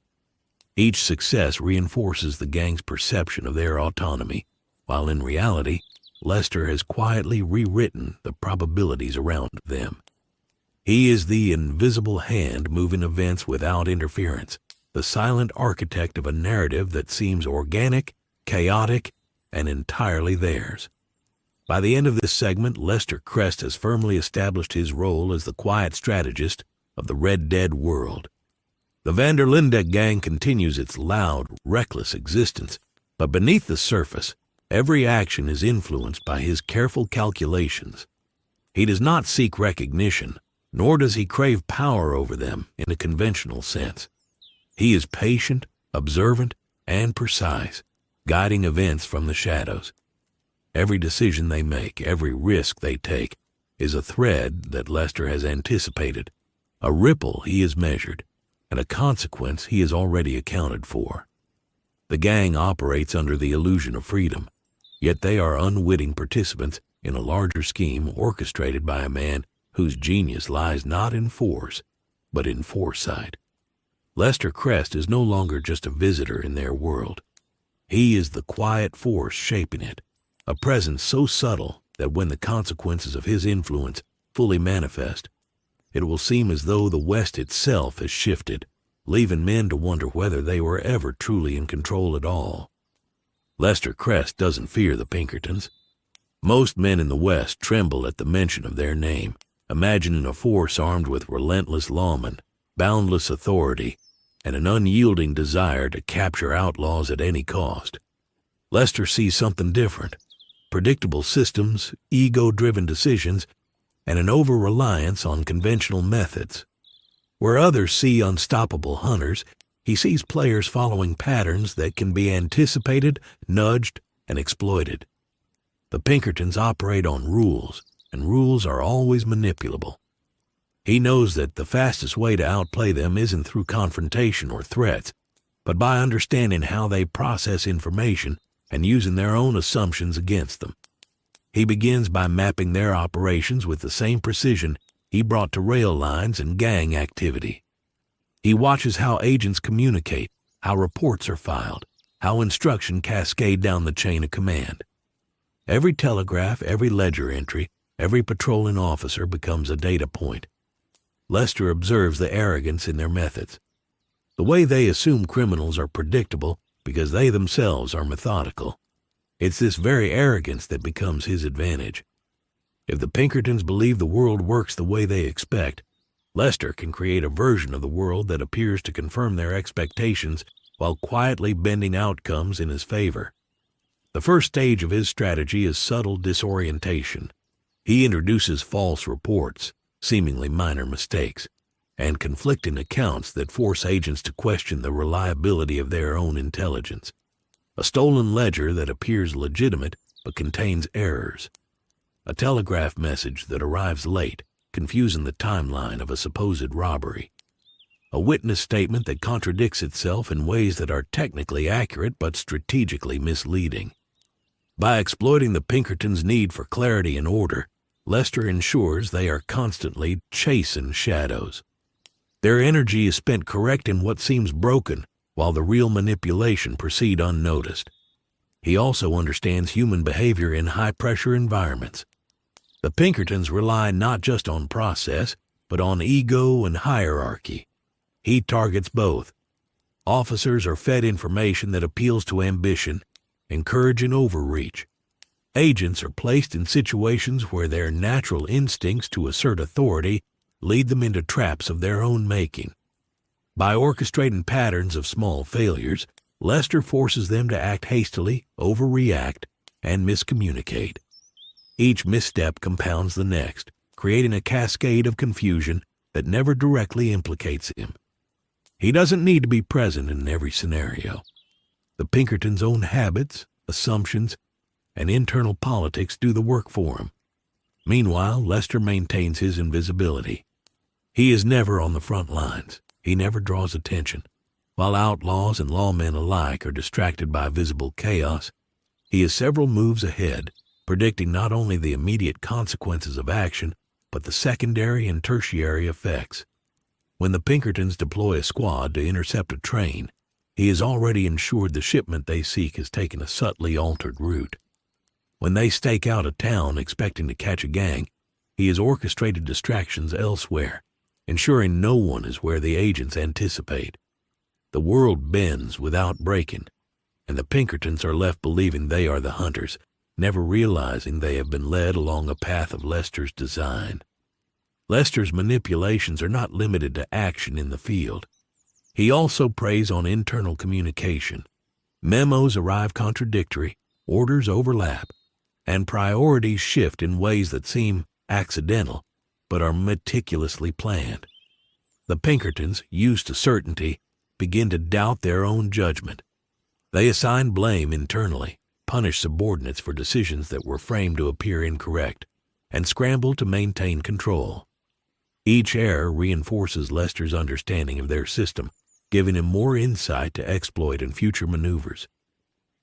Each success reinforces the gang's perception of their autonomy, while in reality, Lester has quietly rewritten the probabilities around them. He is the invisible hand moving events without interference, the silent architect of a narrative that seems organic, chaotic, and entirely theirs. By the end of this segment, Lester Crest has firmly established his role as the quiet strategist of the Red Dead world. The Linde Gang continues its loud, reckless existence, but beneath the surface, every action is influenced by his careful calculations. He does not seek recognition, nor does he crave power over them in a conventional sense. He is patient, observant, and precise, guiding events from the shadows. Every decision they make, every risk they take, is a thread that Lester has anticipated, a ripple he has measured, and a consequence he has already accounted for. The gang operates under the illusion of freedom, yet they are unwitting participants in a larger scheme orchestrated by a man whose genius lies not in force, but in foresight. Lester Crest is no longer just a visitor in their world. He is the quiet force shaping it, a presence so subtle that when the consequences of his influence fully manifest, it will seem as though the West itself has shifted, leaving men to wonder whether they were ever truly in control at all. Lester Crest doesn't fear the Pinkertons. Most men in the West tremble at the mention of their name, imagining a force armed with relentless lawmen, boundless authority, and an unyielding desire to capture outlaws at any cost. Lester sees something different: predictable systems, ego-driven decisions, and an over-reliance on conventional methods. Where others see unstoppable hunters, he sees players following patterns that can be anticipated, nudged, and exploited. The Pinkertons operate on rules, and rules are always manipulable. He knows that the fastest way to outplay them isn't through confrontation or threats, but by understanding how they process information and using their own assumptions against them. He begins by mapping their operations with the same precision he brought to rail lines and gang activity. He watches how agents communicate, how reports are filed, how instruction cascade down the chain of command. Every telegraph, every ledger entry, every patrolling officer becomes a data point. Lester observes the arrogance in their methods. The way they assume criminals are predictable because they themselves are methodical. It's this very arrogance that becomes his advantage. If the Pinkertons believe the world works the way they expect, Lester can create a version of the world that appears to confirm their expectations while quietly bending outcomes in his favor. The first stage of his strategy is subtle disorientation. He introduces false reports, seemingly minor mistakes, and conflicting accounts that force agents to question the reliability of their own intelligence. A stolen ledger that appears legitimate but contains errors. A telegraph message that arrives late, confusing the timeline of a supposed robbery. A witness statement that contradicts itself in ways that are technically accurate but strategically misleading. By exploiting the Pinkertons' need for clarity and order, Lester ensures they are constantly chasing shadows. Their energy is spent correcting what seems broken, while the real manipulation proceeds unnoticed. He also understands human behavior in high-pressure environments. The Pinkertons rely not just on process, but on ego and hierarchy. He targets both. Officers are fed information that appeals to ambition, encouraging overreach. Agents are placed in situations where their natural instincts to assert authority lead them into traps of their own making. By orchestrating patterns of small failures, Lester forces them to act hastily, overreact, and miscommunicate. Each misstep compounds the next, creating a cascade of confusion that never directly implicates him. He doesn't need to be present in every scenario. The Pinkertons' own habits, assumptions, and internal politics do the work for him. Meanwhile, Lester maintains his invisibility. He is never on the front lines. He never draws attention. While outlaws and lawmen alike are distracted by visible chaos, he is several moves ahead, predicting not only the immediate consequences of action, but the secondary and tertiary effects. When the Pinkertons deploy a squad to intercept a train, he has already ensured the shipment they seek has taken a subtly altered route. When they stake out a town expecting to catch a gang, he has orchestrated distractions elsewhere, ensuring no one is where the agents anticipate. The world bends without breaking, and the Pinkertons are left believing they are the hunters, never realizing they have been led along a path of Lester's design. Lester's manipulations are not limited to action in the field. He also preys on internal communication. Memos arrive contradictory, orders overlap, and priorities shift in ways that seem accidental, but are meticulously planned. The Pinkertons, used to certainty, begin to doubt their own judgment. They assign blame internally, punish subordinates for decisions that were framed to appear incorrect, and scramble to maintain control. Each error reinforces Lester's understanding of their system, giving him more insight to exploit in future maneuvers.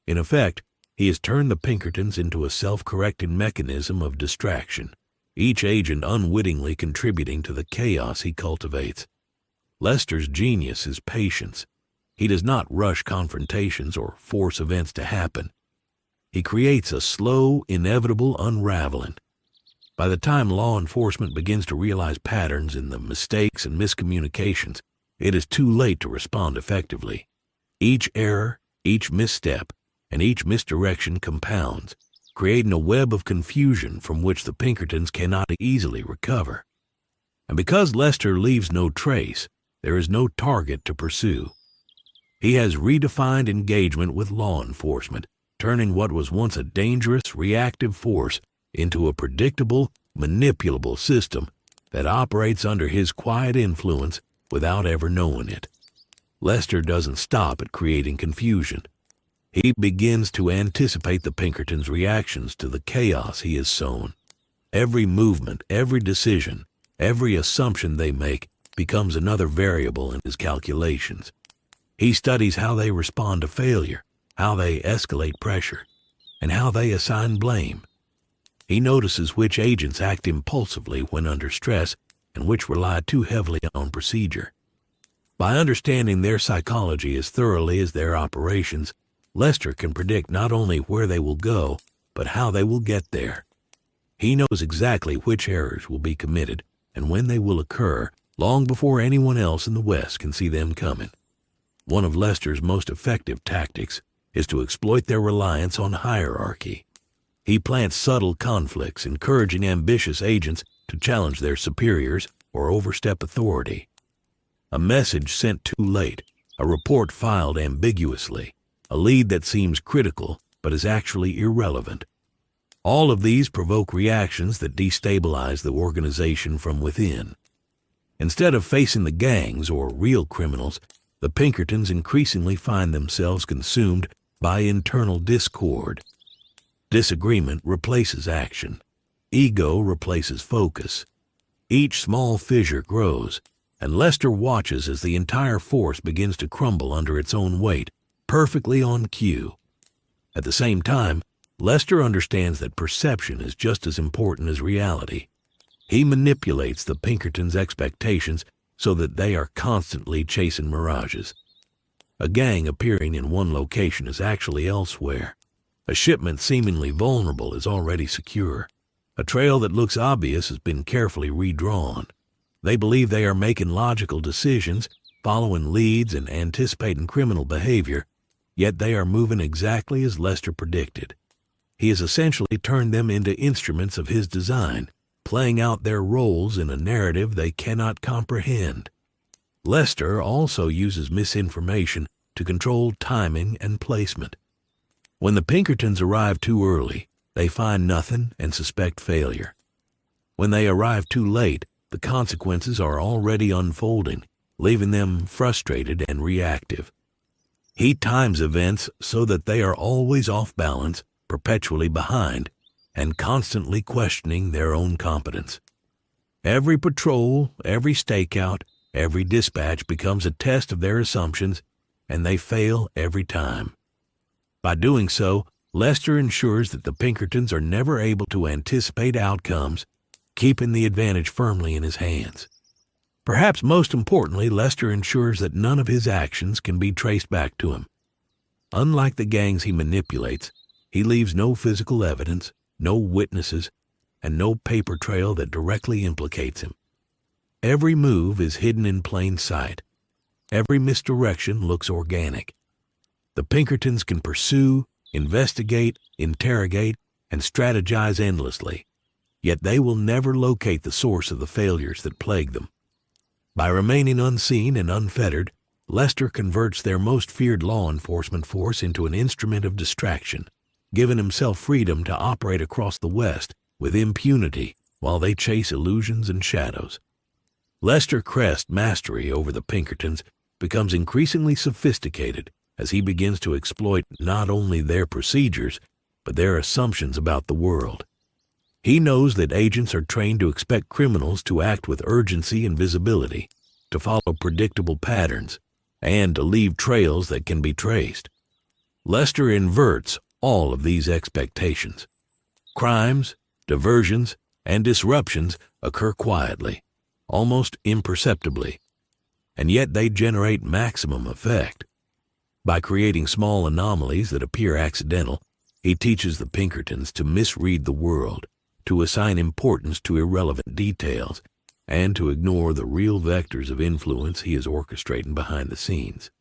In effect, he has turned the Pinkertons into a self-correcting mechanism of distraction, each agent unwittingly contributing to the chaos he cultivates. Lester's genius is patience. He does not rush confrontations or force events to happen. He creates a slow, inevitable unraveling. By the time law enforcement begins to realize patterns in the mistakes and miscommunications, it is too late to respond effectively. Each error, each misstep, and each misdirection compounds, creating a web of confusion from which the Pinkertons cannot easily recover. And because Lester leaves no trace, there is no target to pursue. He has redefined engagement with law enforcement, turning what was once a dangerous, reactive force into a predictable, manipulable system that operates under his quiet influence without ever knowing it. Lester doesn't stop at creating confusion. He begins to anticipate the Pinkertons' reactions to the chaos he has sown. Every movement, every decision, every assumption they make becomes another variable in his calculations. He studies how they respond to failure, how they escalate pressure, and how they assign blame. He notices which agents act impulsively when under stress and which rely too heavily on procedure. By understanding their psychology as thoroughly as their operations, Lester can predict not only where they will go, but how they will get there. He knows exactly which errors will be committed and when they will occur, long before anyone else in the West can see them coming. One of Lester's most effective tactics is to exploit their reliance on hierarchy. He plants subtle conflicts, encouraging ambitious agents to challenge their superiors or overstep authority. A message sent too late, a report filed ambiguously, a lead that seems critical but is actually irrelevant. All of these provoke reactions that destabilize the organization from within. Instead of facing the gangs or real criminals, the Pinkertons increasingly find themselves consumed by internal discord. Disagreement replaces action. Ego replaces focus. Each small fissure grows, and Lester watches as the entire force begins to crumble under its own weight, perfectly on cue. At the same time, Lester understands that perception is just as important as reality. He manipulates the Pinkertons' expectations so that they are constantly chasing mirages. A gang appearing in one location is actually elsewhere. A shipment seemingly vulnerable is already secure. A trail that looks obvious has been carefully redrawn. They believe they are making logical decisions, following leads and anticipating criminal behavior, yet they are moving exactly as Lester predicted. He has essentially turned them into instruments of his design, playing out their roles in a narrative they cannot comprehend. Lester also uses misinformation to control timing and placement. When the Pinkertons arrive too early, they find nothing and suspect failure. When they arrive too late, the consequences are already unfolding, leaving them frustrated and reactive. He times events so that they are always off balance, perpetually behind, and constantly questioning their own competence. Every patrol, every stakeout, every dispatch becomes a test of their assumptions, and they fail every time. By doing so, Lester ensures that the Pinkertons are never able to anticipate outcomes, keeping the advantage firmly in his hands. Perhaps most importantly, Lester ensures that none of his actions can be traced back to him. Unlike the gangs he manipulates, he leaves no physical evidence, no witnesses, and no paper trail that directly implicates him. Every move is hidden in plain sight. Every misdirection looks organic. The Pinkertons can pursue, investigate, interrogate, and strategize endlessly, yet they will never locate the source of the failures that plague them. By remaining unseen and unfettered, Lester converts their most feared law enforcement force into an instrument of distraction, giving himself freedom to operate across the West with impunity while they chase illusions and shadows. Lester Crest's mastery over the Pinkertons becomes increasingly sophisticated as he begins to exploit not only their procedures, but their assumptions about the world. He knows that agents are trained to expect criminals to act with urgency and visibility, to follow predictable patterns, and to leave trails that can be traced. Lester inverts all of these expectations. Crimes, diversions, and disruptions occur quietly, almost imperceptibly. and yet they generate maximum effect. By creating small anomalies that appear accidental, he teaches the Pinkertons to misread the world, to assign importance to irrelevant details, and to ignore the real vectors of influence he is orchestrating behind the scenes.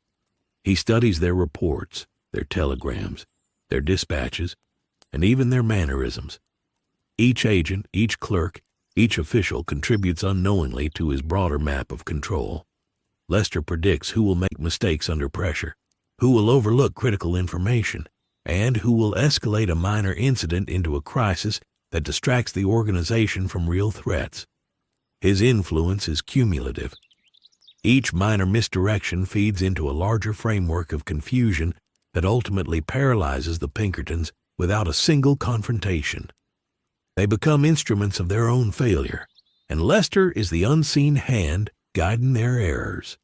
He studies their reports, their telegrams, their dispatches, and even their mannerisms. Each agent, each clerk, each official contributes unknowingly to his broader map of control. Lester predicts who will make mistakes under pressure, who will overlook critical information, and who will escalate a minor incident into a crisis that distracts the organization from real threats. His influence is cumulative. Each minor misdirection feeds into a larger framework of confusion that ultimately paralyzes the Pinkertons without a single confrontation. They become instruments of their own failure, and Lester is the unseen hand guiding their errors.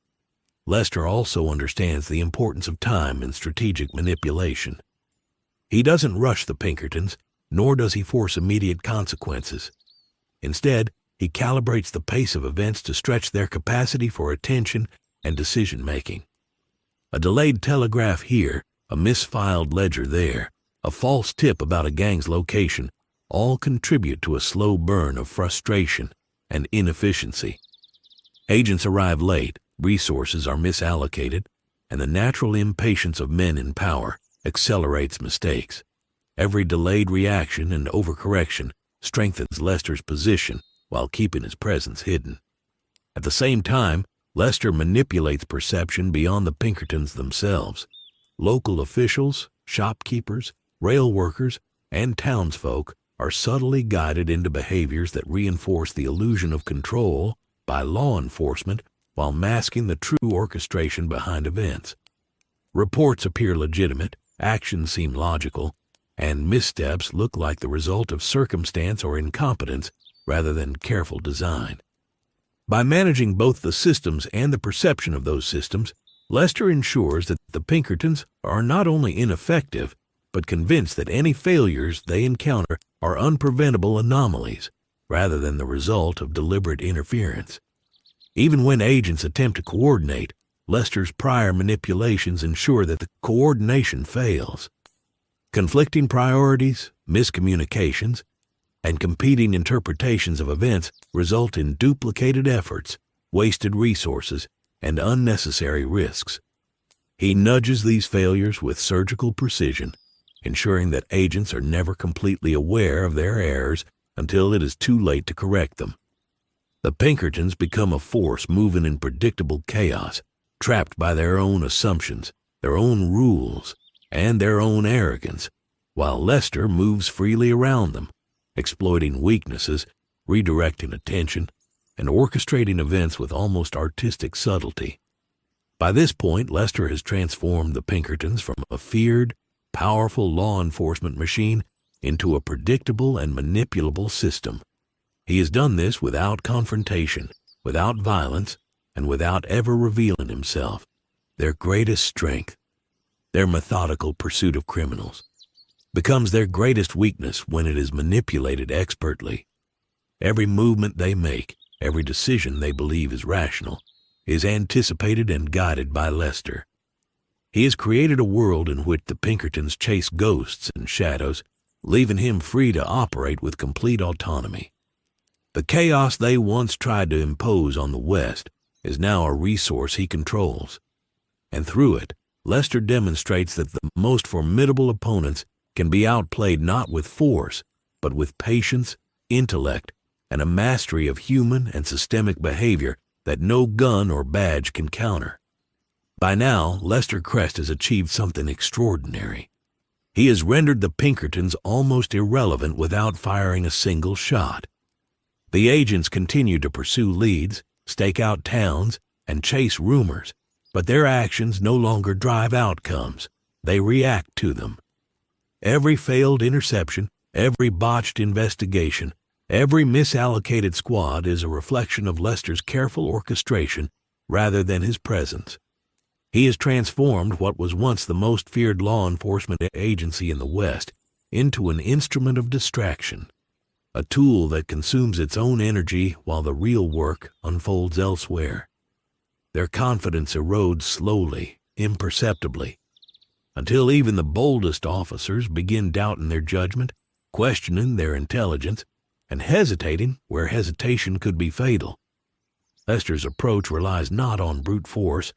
Lester also understands the importance of time and strategic manipulation. He doesn't rush the Pinkertons, nor does he force immediate consequences. Instead, he calibrates the pace of events to stretch their capacity for attention and decision-making. A delayed telegraph here, a misfiled ledger there, a false tip about a gang's location, all contribute to a slow burn of frustration and inefficiency. Agents arrive late, resources are misallocated, and the natural impatience of men in power accelerates mistakes. Every delayed reaction and overcorrection strengthens Lester's position while keeping his presence hidden. At the same time, Lester manipulates perception beyond the Pinkertons themselves. Local officials, shopkeepers, rail workers, and townsfolk are subtly guided into behaviors that reinforce the illusion of control by law enforcement while masking the true orchestration behind events. Reports appear legitimate, actions seem logical, and missteps look like the result of circumstance or incompetence rather than careful design. By managing both the systems and the perception of those systems, Lester ensures that the Pinkertons are not only ineffective, but convinced that any failures they encounter are unpreventable anomalies, rather than the result of deliberate interference. Even when agents attempt to coordinate, Lester's prior manipulations ensure that the coordination fails. Conflicting priorities, miscommunications, and competing interpretations of events result in duplicated efforts, wasted resources, and unnecessary risks. He nudges these failures with surgical precision, ensuring that agents are never completely aware of their errors until it is too late to correct them. The Pinkertons become a force moving in predictable chaos, trapped by their own assumptions, their own rules, and their own arrogance, while Lester moves freely around them, exploiting weaknesses, redirecting attention, and orchestrating events with almost artistic subtlety. By this point, Lester has transformed the Pinkertons from a feared, powerful law enforcement machine into a predictable and manipulable system. He has done this without confrontation, without violence, and without ever revealing himself. Their greatest strength, their methodical pursuit of criminals, becomes their greatest weakness when it is manipulated expertly. Every movement they make, every decision they believe is rational, is anticipated and guided by Lester. He has created a world in which the Pinkertons chase ghosts and shadows, leaving him free to operate with complete autonomy. The chaos they once tried to impose on the West is now a resource he controls, and through it, Lester demonstrates that the most formidable opponents can be outplayed not with force, but with patience, intellect, and a mastery of human and systemic behavior that no gun or badge can counter. By now, Lester Crest has achieved something extraordinary. He has rendered the Pinkertons almost irrelevant without firing a single shot. The agents continue to pursue leads, stake out towns, and chase rumors, but their actions no longer drive outcomes. They react to them. Every failed interception, every botched investigation, every misallocated squad is a reflection of Lester's careful orchestration rather than his presence. He has transformed what was once the most feared law enforcement agency in the West into an instrument of distraction, a tool that consumes its own energy while the real work unfolds elsewhere. Their confidence erodes slowly, imperceptibly, until even the boldest officers begin doubting their judgment, questioning their intelligence, and hesitating where hesitation could be fatal. Lester's approach relies not on brute force,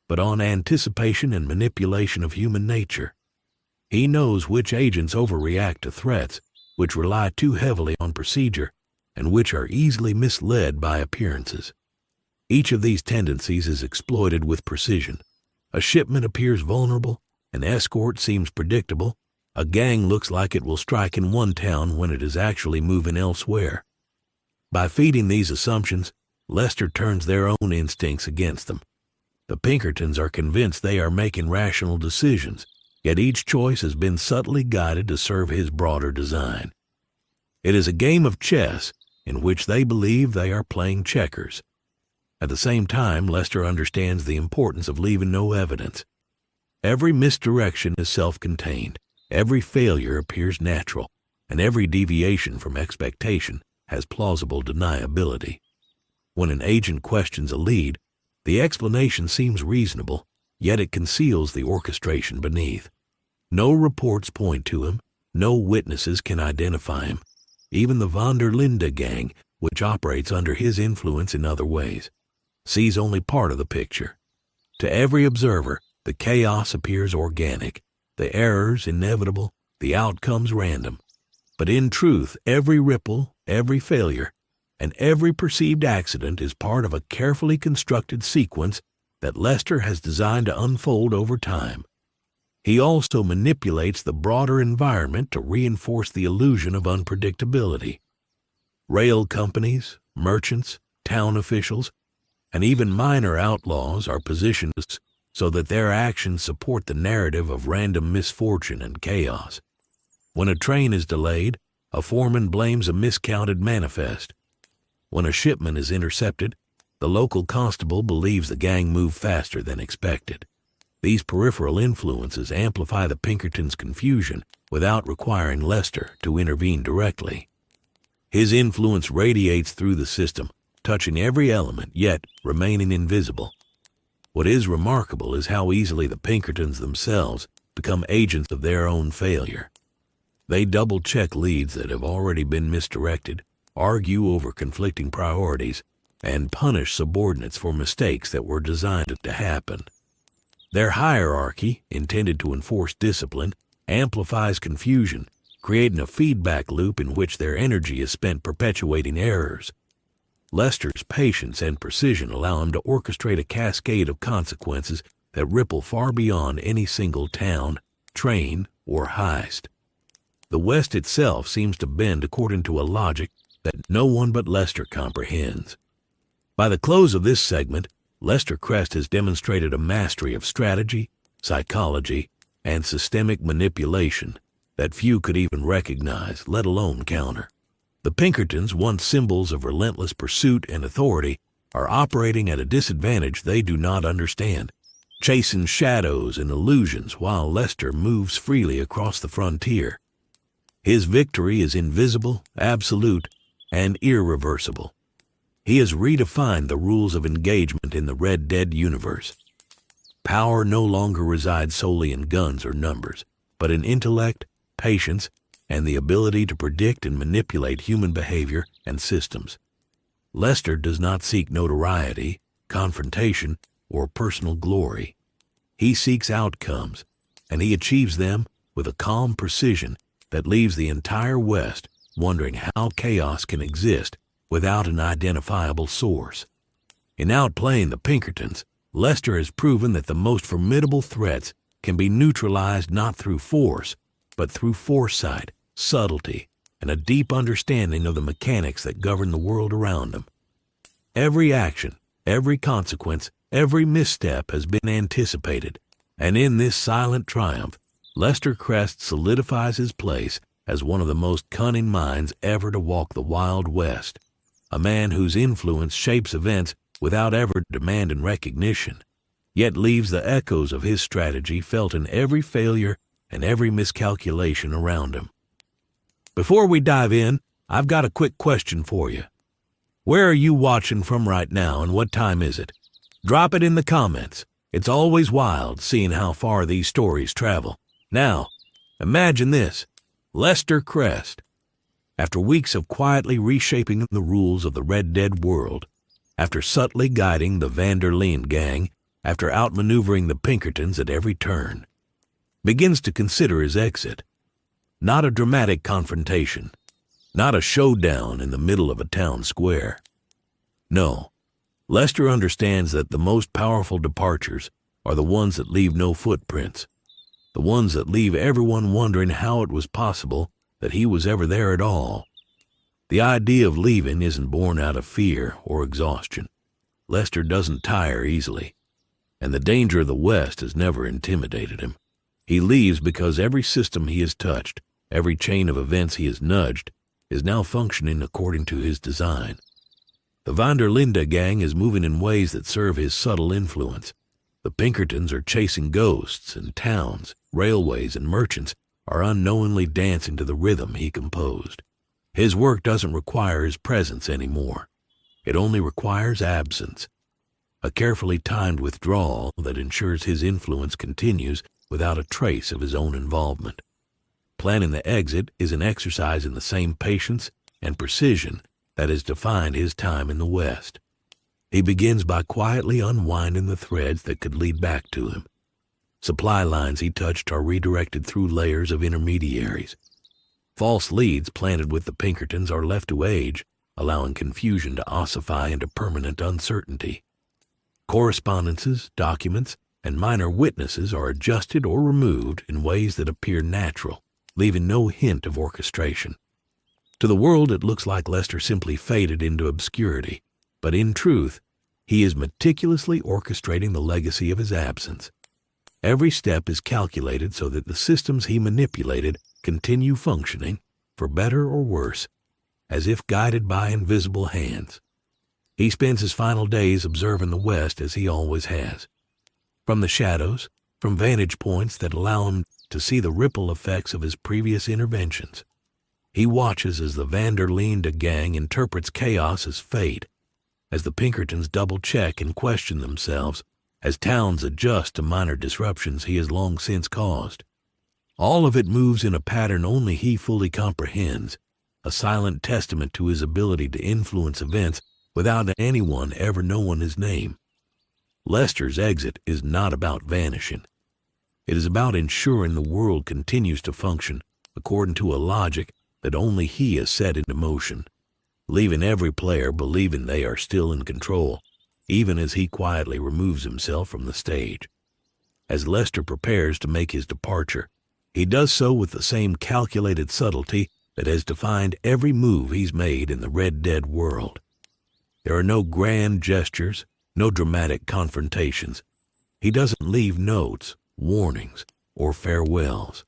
but on anticipation and manipulation of human nature. He knows which agents overreact to threats, which rely too heavily on procedure, and which are easily misled by appearances. Each of these tendencies is exploited with precision. A shipment appears vulnerable, an escort seems predictable, a gang looks like it will strike in one town when it is actually moving elsewhere. By feeding these assumptions, Lester turns their own instincts against them. The Pinkertons are convinced they are making rational decisions, yet each choice has been subtly guided to serve his broader design. It is a game of chess in which they believe they are playing checkers. At the same time, Lester understands the importance of leaving no evidence. Every misdirection is self-contained, every failure appears natural, and every deviation from expectation has plausible deniability. When an agent questions a lead, the explanation seems reasonable, yet it conceals the orchestration beneath. No reports point to him, no witnesses can identify him. Even the Linde Gang, which operates under his influence in other ways, sees only part of the picture. To every observer, the chaos appears organic, the errors inevitable, the outcomes random. But in truth, every ripple, every failure, and every perceived accident is part of a carefully constructed sequence that Lester has designed to unfold over time. He also manipulates the broader environment to reinforce the illusion of unpredictability. Rail companies, merchants, town officials, and even minor outlaws are positioned so that their actions support the narrative of random misfortune and chaos. When a train is delayed, a foreman blames a miscounted manifest. When a shipment is intercepted, the local constable believes the gang moved faster than expected. These peripheral influences amplify the Pinkertons' confusion without requiring Lester to intervene directly. His influence radiates through the system, touching every element, yet remaining invisible. What is remarkable is how easily the Pinkertons themselves become agents of their own failure. They double-check leads that have already been misdirected, argue over conflicting priorities, and punish subordinates for mistakes that were designed to happen. Their hierarchy, intended to enforce discipline, amplifies confusion, creating a feedback loop in which their energy is spent perpetuating errors. Lester's patience and precision allow him to orchestrate a cascade of consequences that ripple far beyond any single town, train, or heist. The West itself seems to bend according to a logic that no one but Lester comprehends. By the close of this segment, Lester Crest has demonstrated a mastery of strategy, psychology, and systemic manipulation that few could even recognize, let alone counter. The Pinkertons, once symbols of relentless pursuit and authority, are operating at a disadvantage they do not understand, chasing shadows and illusions while Lester moves freely across the frontier. His victory is invisible, absolute, and irreversible. He has redefined the rules of engagement in the Red Dead universe. Power no longer resides solely in guns or numbers, but in intellect, patience, and the ability to predict and manipulate human behavior and systems. Lester does not seek notoriety, confrontation, or personal glory. He seeks outcomes, and he achieves them with a calm precision that leaves the entire West wondering how chaos can exist without an identifiable source. In Outplaying the Pinkertons, Lester has proven that the most formidable threats can be neutralized not through force, but through foresight, subtlety, and a deep understanding of the mechanics that govern the world around him. Every action, every consequence, every misstep has been anticipated, and in this silent triumph, Lester Crest solidifies his place as one of the most cunning minds ever to walk the Wild West, a man whose influence shapes events without ever demanding recognition, yet leaves the echoes of his strategy felt in every failure and every miscalculation around him. Before we dive in, I've got a quick question for you. Where are you watching from right now, and what time is it? Drop it in the comments. It's always wild seeing how far these stories travel. Now, imagine this. Lester Crest. After weeks of quietly reshaping the rules of the Red Dead world, after subtly guiding the Linde Gang, after outmaneuvering the Pinkertons at every turn, begins to consider his exit. Not a dramatic confrontation, not a showdown in the middle of a town square. No, Lester understands that the most powerful departures are the ones that leave no footprints, the ones that leave everyone wondering how it was possible that he was ever there at all. The idea of leaving isn't born out of fear or exhaustion. Lester doesn't tire easily, and the danger of the West has never intimidated him. He leaves because every system he has touched, every chain of events he has nudged, is now functioning according to his design. The Linde Gang is moving in ways that serve his subtle influence. The Pinkertons are chasing ghosts, and towns, railways, and merchants are unknowingly dancing to the rhythm he composed. His work doesn't require his presence anymore. It only requires absence, a carefully timed withdrawal that ensures his influence continues without a trace of his own involvement. Planning the exit is an exercise in the same patience and precision that has defined his time in the West. He begins by quietly unwinding the threads that could lead back to him. Supply lines he touched are redirected through layers of intermediaries. False leads planted with the Pinkertons are left to age, allowing confusion to ossify into permanent uncertainty. Correspondences, documents, and minor witnesses are adjusted or removed in ways that appear natural, leaving no hint of orchestration. To the world, it looks like Lester simply faded into obscurity, but in truth, he is meticulously orchestrating the legacy of his absence. Every step is calculated so that the systems he manipulated continue functioning, for better or worse, as if guided by invisible hands. He spends his final days observing the West as he always has. From the shadows, from vantage points that allow him to see the ripple effects of his previous interventions. He watches as the Linde Gang interprets chaos as fate, as the Pinkertons double-check and question themselves, as towns adjust to minor disruptions he has long since caused. All of it moves in a pattern only he fully comprehends, a silent testament to his ability to influence events without anyone ever knowing his name. Lester's exit is not about vanishing. It is about ensuring the world continues to function according to a logic that only he has set into motion, leaving every player believing they are still in control, even as he quietly removes himself from the stage. As Lester prepares to make his departure, he does so with the same calculated subtlety that has defined every move he's made in the Red Dead world. There are no grand gestures, no dramatic confrontations. He doesn't leave notes, warnings, or farewells.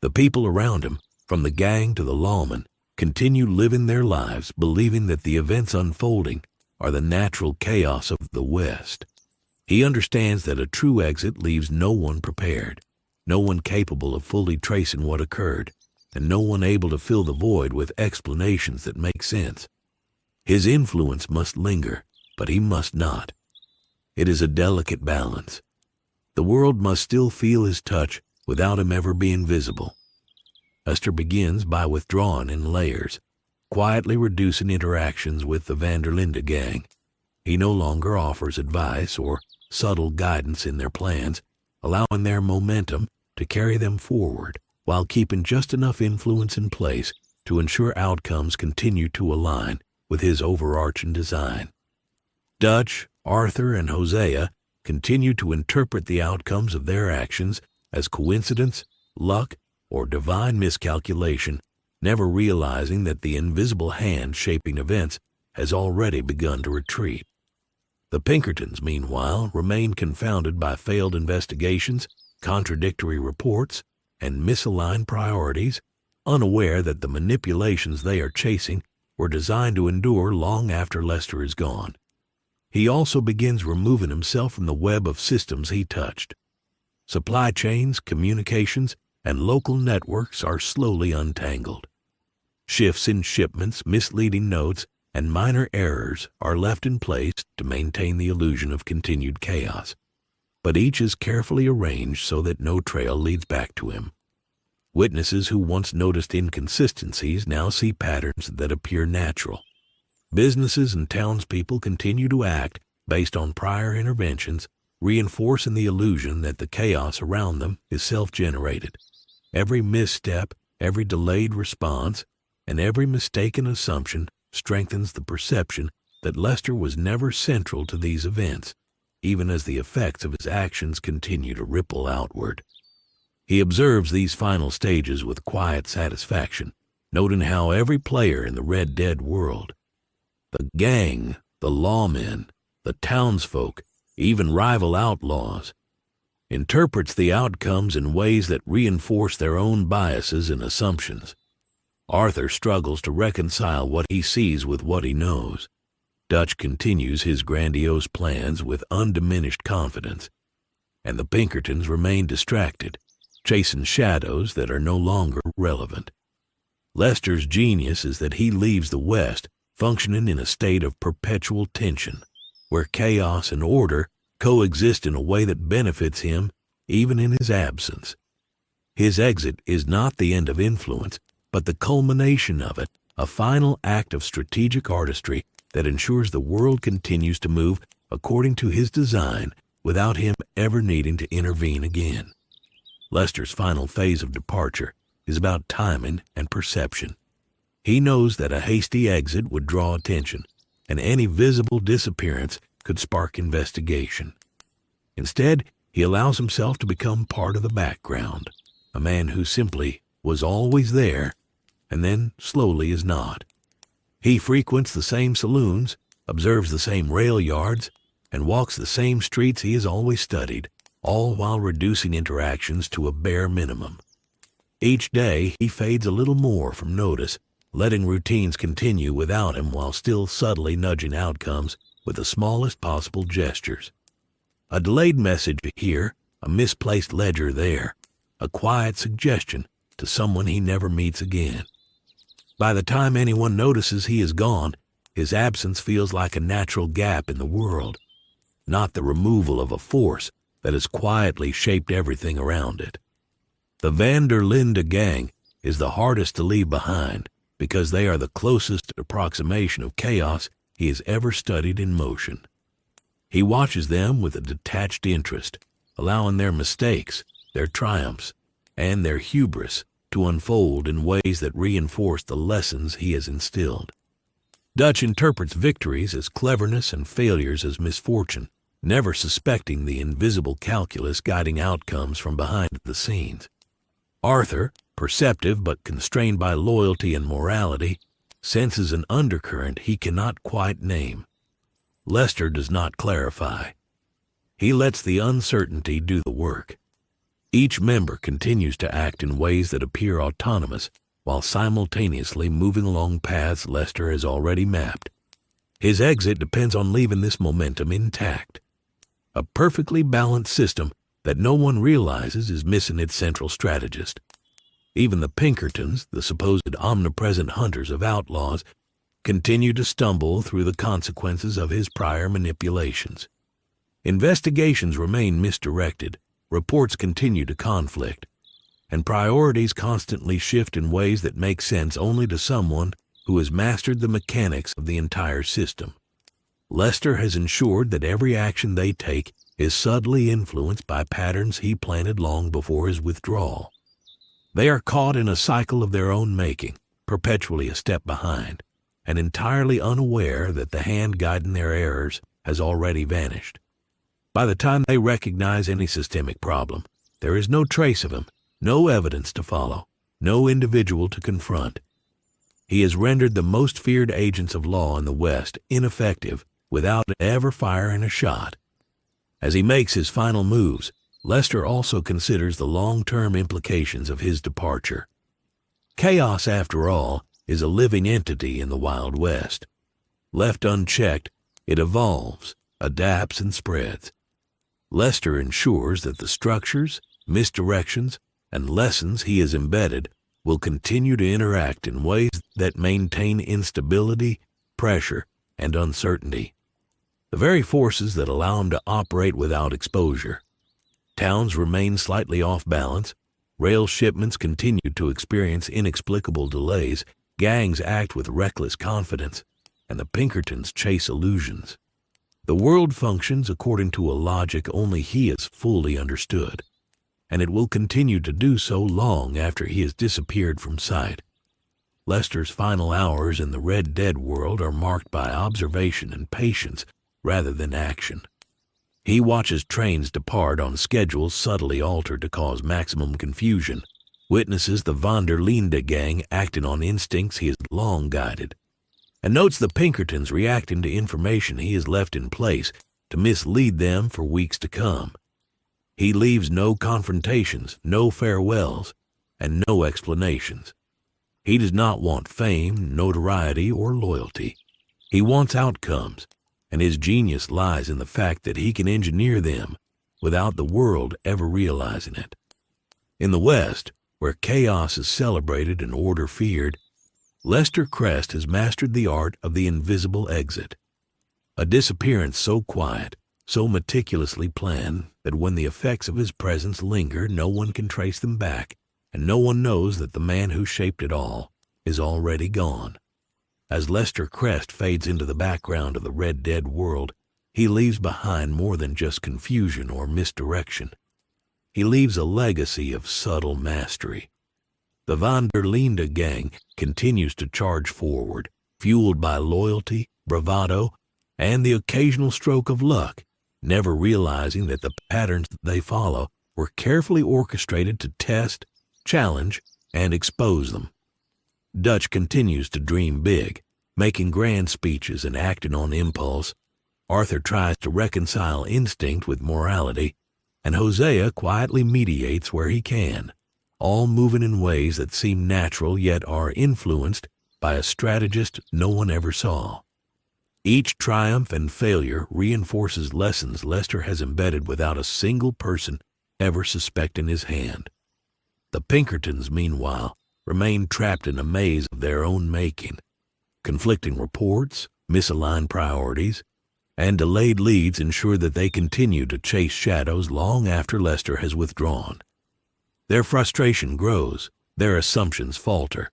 The people around him, from the gang to the lawmen, continue living their lives believing that the events unfolding are the natural chaos of the West. He understands that a true exit leaves no one prepared, no one capable of fully tracing what occurred, and no one able to fill the void with explanations that make sense. His influence must linger, but he must not. It is a delicate balance. The world must still feel his touch without him ever being visible. Lester begins by withdrawing in layers, quietly reducing interactions with the Linde Gang. He no longer offers advice or subtle guidance in their plans, allowing their momentum to carry them forward while keeping just enough influence in place to ensure outcomes continue to align with his overarching design. Dutch, Arthur, and Hosea continue to interpret the outcomes of their actions as coincidence, luck, or divine miscalculation, never realizing that the invisible hand shaping events has already begun to retreat. The Pinkertons, meanwhile, remain confounded by failed investigations, contradictory reports, and misaligned priorities, unaware that the manipulations they are chasing were designed to endure long after Lester is gone. He also begins removing himself from the web of systems he touched. Supply chains, communications, and local networks are slowly untangled. Shifts in shipments, misleading notes, and minor errors are left in place to maintain the illusion of continued chaos. But each is carefully arranged so that no trail leads back to him. Witnesses who once noticed inconsistencies now see patterns that appear natural. Businesses and townspeople continue to act based on prior interventions, reinforcing the illusion that the chaos around them is self-generated. Every misstep, every delayed response, and every mistaken assumption strengthens the perception that Lester was never central to these events, even as the effects of his actions continue to ripple outward. He observes these final stages with quiet satisfaction, noting how every player in the Red Dead world, the gang, the lawmen, the townsfolk, even rival outlaws, interprets the outcomes in ways that reinforce their own biases and assumptions. Arthur struggles to reconcile what he sees with what he knows. Dutch continues his grandiose plans with undiminished confidence, and the Pinkertons remain distracted, chasing shadows that are no longer relevant. Lester's genius is that he leaves the West functioning in a state of perpetual tension, where chaos and order coexist in a way that benefits him even in his absence. His exit is not the end of influence, but the culmination of it, a final act of strategic artistry that ensures the world continues to move according to his design without him ever needing to intervene again. Lester's final phase of departure is about timing and perception. He knows that a hasty exit would draw attention, and any visible disappearance could spark investigation. Instead, he allows himself to become part of the background, a man who simply was always there and then slowly is not. He frequents the same saloons, observes the same rail yards, and walks the same streets he has always studied, all while reducing interactions to a bare minimum. Each day he fades a little more from notice, letting routines continue without him while still subtly nudging outcomes with the smallest possible gestures. A delayed message here, a misplaced ledger there, a quiet suggestion to someone he never meets again. By the time anyone notices he is gone, his absence feels like a natural gap in the world, not the removal of a force that has quietly shaped everything around it. The Linde Gang is the hardest to leave behind because they are the closest approximation of chaos he has ever studied in motion. He watches them with a detached interest, allowing their mistakes, their triumphs, and their hubris to unfold in ways that reinforce the lessons he has instilled. Dutch interprets victories as cleverness and failures as misfortune, never suspecting the invisible calculus guiding outcomes from behind the scenes. Arthur, perceptive but constrained by loyalty and morality, senses an undercurrent he cannot quite name. Lester does not clarify. He lets the uncertainty do the work. Each member continues to act in ways that appear autonomous while simultaneously moving along paths Lester has already mapped. His exit depends on leaving this momentum intact. A perfectly balanced system that no one realizes is missing its central strategist. Even the Pinkertons, the supposed omnipresent hunters of outlaws, continue to stumble through the consequences of his prior manipulations. Investigations remain misdirected, reports continue to conflict, and priorities constantly shift in ways that make sense only to someone who has mastered the mechanics of the entire system. Lester has ensured that every action they take is subtly influenced by patterns he planted long before his withdrawal. They are caught in a cycle of their own making, perpetually a step behind, and entirely unaware that the hand guiding their errors has already vanished. By the time they recognize any systemic problem, there is no trace of him, no evidence to follow, no individual to confront. He has rendered the most feared agents of law in the West ineffective without ever firing a shot. As he makes his final moves, Lester also considers the long-term implications of his departure. Chaos, after all, is a living entity in the Wild West. Left unchecked, it evolves, adapts, and spreads. Lester ensures that the structures, misdirections, and lessons he has embedded will continue to interact in ways that maintain instability, pressure and uncertainty. The very forces that allow him to operate without exposure. Towns remain slightly off balance, rail shipments continue to experience inexplicable delays, gangs act with reckless confidence, and the Pinkertons chase illusions. The world functions according to a logic only he has fully understood, and it will continue to do so long after he has disappeared from sight. Lester's final hours in the Red Dead world are marked by observation and patience rather than action. He watches trains depart on schedules subtly altered to cause maximum confusion, witnesses the Linde Gang acting on instincts he has long guided, and notes the Pinkertons reacting to information he has left in place to mislead them for weeks to come. He leaves no confrontations, no farewells, and no explanations. He does not want fame, notoriety, or loyalty. He wants outcomes, and his genius lies in the fact that he can engineer them without the world ever realizing it. In the West, where chaos is celebrated and order feared, Lester Crest has mastered the art of the invisible exit, a disappearance so quiet, so meticulously planned that when the effects of his presence linger, no one can trace them back, and no one knows that the man who shaped it all is already gone. As Lester Crest fades into the background of the Red Dead world, he leaves behind more than just confusion or misdirection. He leaves a legacy of subtle mastery. The Linde Gang continues to charge forward, fueled by loyalty, bravado, and the occasional stroke of luck, never realizing that the patterns that they follow were carefully orchestrated to test, challenge, and expose them. Dutch continues to dream big, making grand speeches and acting on impulse. Arthur tries to reconcile instinct with morality, and Hosea quietly mediates where he can, all moving in ways that seem natural yet are influenced by a strategist no one ever saw. Each triumph and failure reinforces lessons Lester has embedded without a single person ever suspecting his hand. The Pinkertons, meanwhile, remain trapped in a maze of their own making. Conflicting reports, misaligned priorities, and delayed leads ensure that they continue to chase shadows long after Lester has withdrawn. Their frustration grows, their assumptions falter,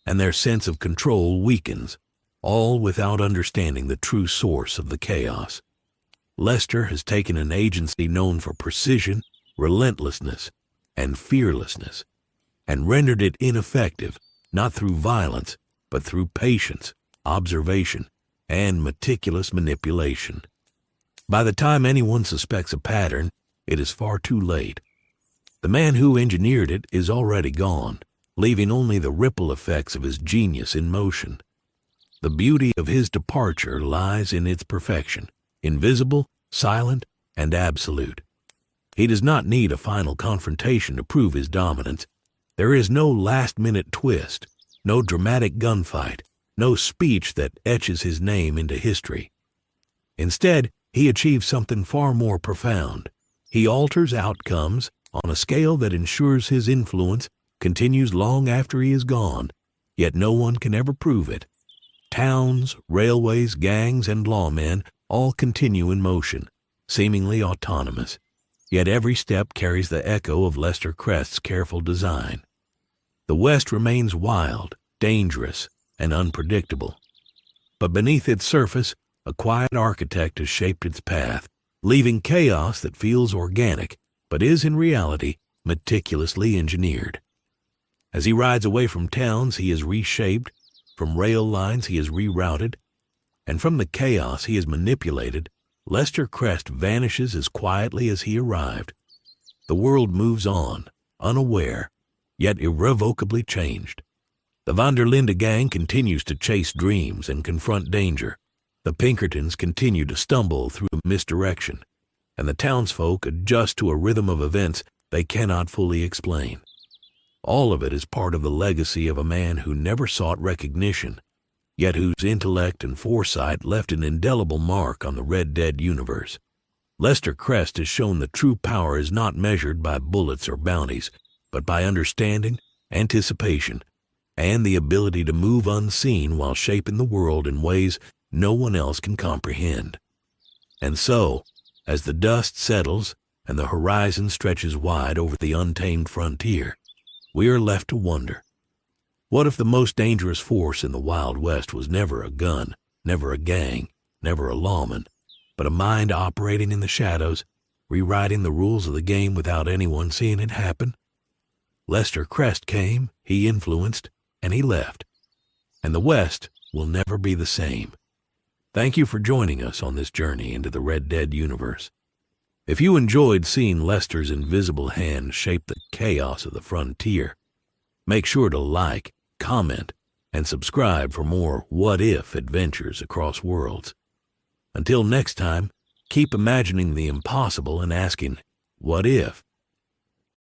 and their sense of control weakens, all without understanding the true source of the chaos. Lester has taken an agency known for precision, relentlessness, and fearlessness, and rendered it ineffective, not through violence, but through patience, observation, and meticulous manipulation. By the time anyone suspects a pattern, it is far too late. The man who engineered it is already gone, leaving only the ripple effects of his genius in motion. The beauty of his departure lies in its perfection, invisible, silent, and absolute. He does not need a final confrontation to prove his dominance. There is no last-minute twist, no dramatic gunfight, no speech that etches his name into history. Instead, he achieves something far more profound. He alters outcomes on a scale that ensures his influence continues long after he is gone, yet no one can ever prove it. Towns, railways, gangs, and lawmen all continue in motion, seemingly autonomous, yet every step carries the echo of Lester Crest's careful design. The West remains wild, dangerous, and unpredictable, but beneath its surface, a quiet architect has shaped its path, leaving chaos that feels organic, but is in reality meticulously engineered. As he rides away from towns, he is reshaped, from rail lines he is rerouted, and from the chaos he has manipulated, Lester Crest vanishes as quietly as he arrived. The world moves on, unaware, yet irrevocably changed. The Linde Gang continues to chase dreams and confront danger. The Pinkertons continue to stumble through misdirection, and the townsfolk adjust to a rhythm of events they cannot fully explain. All of it is part of the legacy of a man who never sought recognition, yet whose intellect and foresight left an indelible mark on the Red Dead universe. Lester Crest has shown that true power is not measured by bullets or bounties, but by understanding, anticipation, and the ability to move unseen while shaping the world in ways no one else can comprehend. And so, as the dust settles and the horizon stretches wide over the untamed frontier, we are left to wonder, what if the most dangerous force in the Wild West was never a gun, never a gang, never a lawman, but a mind operating in the shadows, rewriting the rules of the game without anyone seeing it happen? Lester Crest came, he influenced, and he left. And the West will never be the same. Thank you for joining us on this journey into the Red Dead universe. If you enjoyed seeing Lester's invisible hand shape the chaos of the frontier, make sure to like, comment, and subscribe for more what-if adventures across worlds. Until next time, keep imagining the impossible and asking, what if?